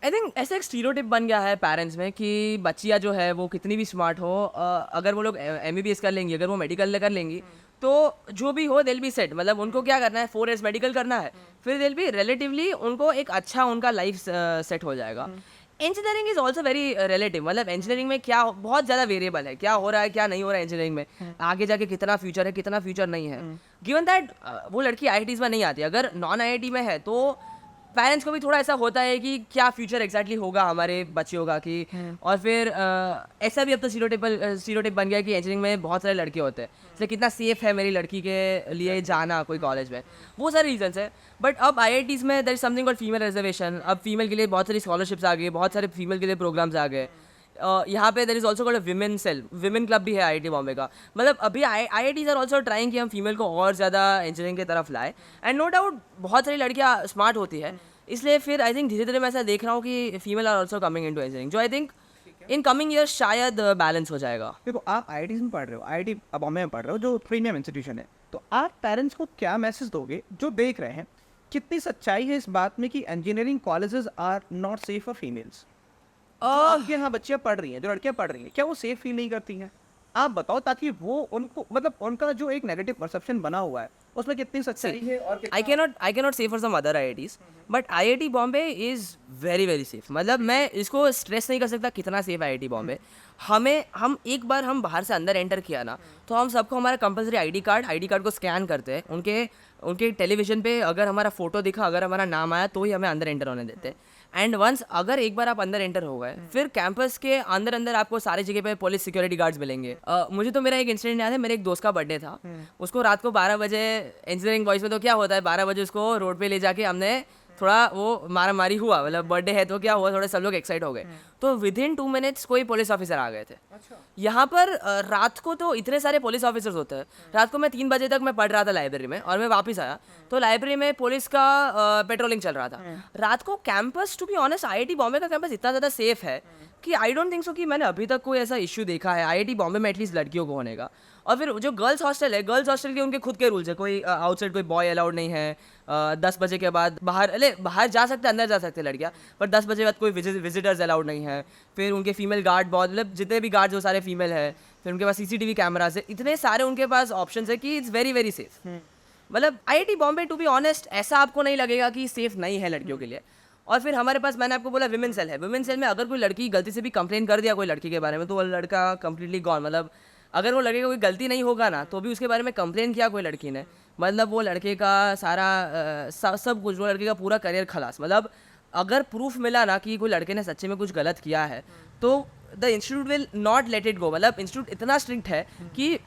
आई थिंक ऐसा एक स्टीरियोटिप बन गया है पेरेंट्स में कि बच्चियाँ जो है वो कितनी भी स्मार्ट हो, अगर वो लोग MBBS कर लेंगी, अगर वो मेडिकल कर लेंगी, तो जो भी हो दिल बी सेट, मतलब उनको क्या करना है 4 years मेडिकल करना है, फिर दिल भी रिलेटिवली उनको एक अच्छा उनका लाइफ सेट हो जाएगा। Engineering is also very relative, मतलब इंजीनियरिंग में क्या बहुत ज़्यादा वेरिएबल है, क्या हो रहा है क्या नहीं हो रहा है इंजीनियरिंग में, आगे जाके कितना फ्यूचर है कितना फ्यूचर नहीं है। गिवन दैट वो लड़की IITs में नहीं आती, अगर नॉन IIT में है तो पेरेंट्स को भी थोड़ा ऐसा होता है कि क्या फ्यूचर एग्जैक्टली होगा हमारे बच्चों का कि और फिर ऐसा भी अब तो स्टीरियोटाइप बन गया है कि इंजीनियरिंग में बहुत सारे लड़के होते हैं, इसलिए कितना सेफ है मेरी लड़की के लिए जाना कोई कॉलेज में, वो सारे रीजंस है। बट अब IITs में there is something called female reservation, अब फीमेल के लिए बहुत सारी स्कॉलरशिप्स आ गई, बहुत सारे फीमेल के लिए प्रोग्राम्स आ गए। यहाँ पे there is also called women cell, women club भी है IIT बॉम्बे का। मतलब अभी IITs आर ऑल्सो ट्राइंग कि हम फीमेल को और ज़्यादा इंजीनियरिंग की तरफ लाए, एंड नो डाउट बहुत सारी लड़कियाँ स्मार्ट होती है, इसलिए फिर आई थिंक धीरे धीरे मैं ऐसा देख रहा हूँ कि female are also coming into engineering, जो I think in coming year शायद बैलेंस हो जाएगा। देखो आप IITs में पढ़ रहे हो, IIT बॉम्बे में पढ़ रहे हो जो प्रीमियम इंस्टीट्यूशन है, तो आप पेरेंट्स को क्या मैसेज दोगे जो देख रहे हैं? कितनी सच्चाई है इस बात में कि engineering colleges are not safe for females? आपके यहाँ बच्चियाँ पढ़ रही हैं, जो लड़कियाँ पढ़ रही हैं, क्या वो सेफ फील नहीं करती हैं? आप बताओ, ताकि वो उनको मतलब उनका जो एक नेगेटिव परसेप्शन बना हुआ है उसमें कितनी सच्चाई है और I cannot say for some other IITs, but IIT Bombay is very very safe. मतलब मैं इसको स्ट्रेस नहीं कर सकता कितना सेफ IIT बॉम्बे। हम एक बार हम बाहर से अंदर एंटर किया ना, तो हम सबको हमारा कंपलसरी ID कार्ड को स्कैन करते हैं, उनके टेलीविजन पे अगर हमारा फोटो दिखा, अगर हमारा नाम आया तो ही हमें अंदर एंटर होने देते हैं। एंड वंस अगर एक बार आप अंदर एंटर हो गए, फिर कैंपस के अंदर आपको सारी जगह पे पुलिस सिक्योरिटी गार्ड्स मिलेंगे। मुझे तो मेरा एक इंसिडेंट याद है, मेरे एक दोस्त का बर्थडे था, उसको रात को 12 बजे, इंजीनियरिंग बॉयज़ में तो क्या होता है 12 बजे उसको रोड पे ले जाके हमने थोड़ा वो मारा मारी हुआ, मतलब बर्थडे है तो क्या हुआ, थोड़े सब लोग एक्साइट हो गए, तो विद इन 2 मिनट्स कोई पुलिस ऑफिसर आ गए थे। यहाँ पर रात को तो इतने सारे पुलिस ऑफिसर्स होते हैं। रात को मैं 3 बजे तक मैं पढ़ रहा था लाइब्रेरी में, और मैं वापस आया तो लाइब्रेरी में पुलिस का पेट्रोलिंग चल रहा था। रात को campus, to be honest IIT Bombay का कैंपस इतना ज़्यादा सेफ है कि आई डोंट थिंक सो कि मैंने अभी तक कोई ऐसा इशू देखा है IIT बॉम्बे में एटलीस्ट लड़कियों को होने का। और फिर जो गर्ल्स हॉस्टल है, गर्ल्स हॉस्टल के उनके खुद के रूल्स है, कोई आउटसाइड कोई बॉय अलाउड नहीं है, 10 बजे के बाद बाहर जा सकते, अंदर जा सकते लड़कियाँ, पर 10 बजे बाद कोई विजिटर्स अलाउड नहीं है। फिर उनके फीमेल गार्ड बहुत, मतलब जितने भी गार्ड्स वो सारे फीमेल है, फिर उनके पास CCTV कैमराज है, इतने सारे उनके पास ऑप्शंस है कि इट्स वेरी वेरी सेफ। मतलब IIT Bombay to be honest ऐसा आपको नहीं लगेगा कि सेफ नहीं है लड़कियों के लिए। और फिर हमारे पास, मैंने आपको बोला विमेन सेल है, विमेन सेल में अगर कोई लड़की गलती से भी कंप्लेन कर दिया कोई लड़की के बारे में, तो वो लड़का कंप्लीटली गॉन। मतलब अगर वो लड़के का कोई गलती नहीं होगा ना, तो भी उसके बारे में कंप्लेन किया कोई लड़की ने, मतलब वो लड़के का सारा सब कुछ, वो लड़के का पूरा करियर खलास। मतलब अगर प्रूफ मिला ना कि कोई लड़के ने सच्चे में कुछ गलत किया है, तो the institute will not let it go. मतलब इंस्टीट्यूट इतना स्ट्रिक्ट है कि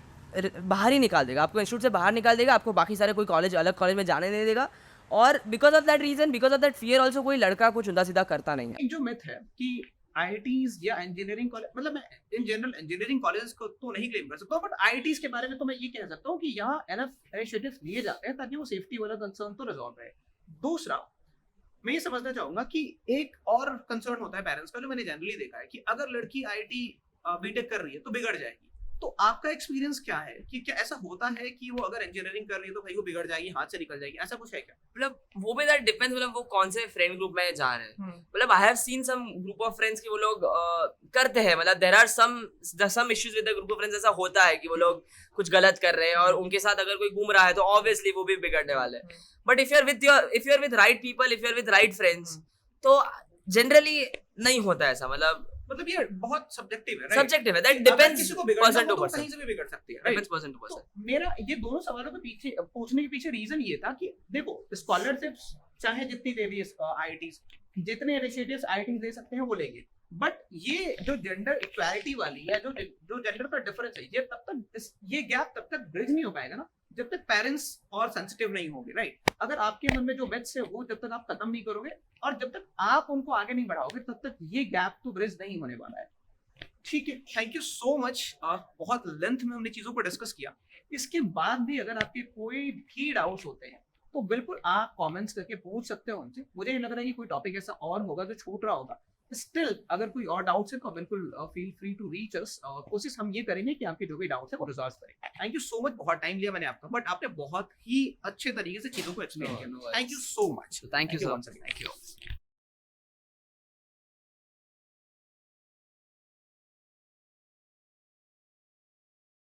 बाहर ही निकाल देगा आपको, इंस्टीट्यूट से बाहर निकाल देगा आपको, बाकी सारे कोई अलग कॉलेज में जाने नहीं देगा। और because of that reason, because of that fear also, कोई लड़का कुछ उल्टा सीधा करता नहीं है। एक जो मिथ है कि IITs या इंजीनियरिंग कॉलेज, मतलब मैं इन जनरल इंजीनियरिंग कॉलेजेस को तो नहीं क्लेम कर सकता, बट IITs के बारे में तो मैं ये कह सकता हूँ कि यहाँ एनफ इनिशिएटिव्स लिए जाते हैं ताकि वो सेफ्टी वाला कंसर्न तो रिजॉल्व रहे। दूसरा, मैं ये समझना चाहूंगा कि एक और कंसर्न होता है पेरेंट्स का, जो मैंने जनरली देखा है कि अगर लड़की IIT बीटेक कर रही है तो बिगड़ जाएगी। तो आपका एक्सपीरियंस क्या है कि क्या ऐसा होता है कि वो अगर इंजीनियरिंग कर रही है तो भाई वो बिगड़ जाएगी, हाथ से निकल जाएगी, ऐसा कुछ है क्या? मतलब वो भी दैट डिपेंड्स, मतलब वो कौन से फ्रेंड ग्रुप में जा रहे हैं। मतलब I have seen some group of friends कि वो लोग करते हैं, मतलब there are some issues with the group of friends. ऐसा होता है कि वो लोग कुछ गलत कर रहे हैं और उनके साथ अगर कोई घूम रहा है तो ऑब्वियसली वो भी बिगड़ने वाले हैं। But if you are with right people, if you are with right friends, तो जनरली नहीं होता ऐसा। मतलब ये बहुत सब्जेक्टिव है, सब्जेक्टिव है, दैट डिपेंड्स किसी को बिगड़ना पर्सन हो टू तो पर्सन, कहीं से भी बिगड़ सकती है, डिपेंड्स पर्सन टू तो पर्सन। मेरा ये दोनों सवालों के पीछे पूछने के पीछे रीजन ये था कि देखो स्कॉलरशिप्स चाहे जितनी दे दी IITs, जितने इनिशिएटिव्स IITs दे सकते हैं वो लेंगे, बट ये जो जेंडर इक्वालिटी वाली है, जो जेंडर का डिफरेंस है, ये गैप तब तक ब्रिज नहीं हो पाएगा ना जब तक पेरेंट्स और सेंसिटिव नहीं होंगे, राइट? अगर आपके मन में जो मिथ्स है वो जब तक आप खत्म नहीं करोगे और जब तक आप उनको आगे नहीं बढ़ाओगे, तब तक ये गैप तो ब्रिज नहीं होने वाला है। ठीक है, थैंक यू सो मच। बहुत लेंथ में हमने चीजों को डिस्कस किया। इसके बाद भी अगर आपके कोई भी डाउट्स होते हैं तो बिल्कुल आप कमेंट्स करके पूछ सकते हो उनसे। मुझे नहीं लग रहा है कि कोई टॉपिक ऐसा और होगा जो छूट रहा होगा। स्टिल अगर कोई और डाउट्स है तो बिल्कुल feel free to reach us, और कोशिश हम ये करेंगे कि आपके जो भी डाउट्स है वो रिजॉल्व करें। Thank you so much. बहुत टाइम लिया मैंने आपका, बट आपने बहुत ही अच्छे तरीके से चीजों को एक्सप्लेन किया। Thank you so much. Thank you so much. Thank you.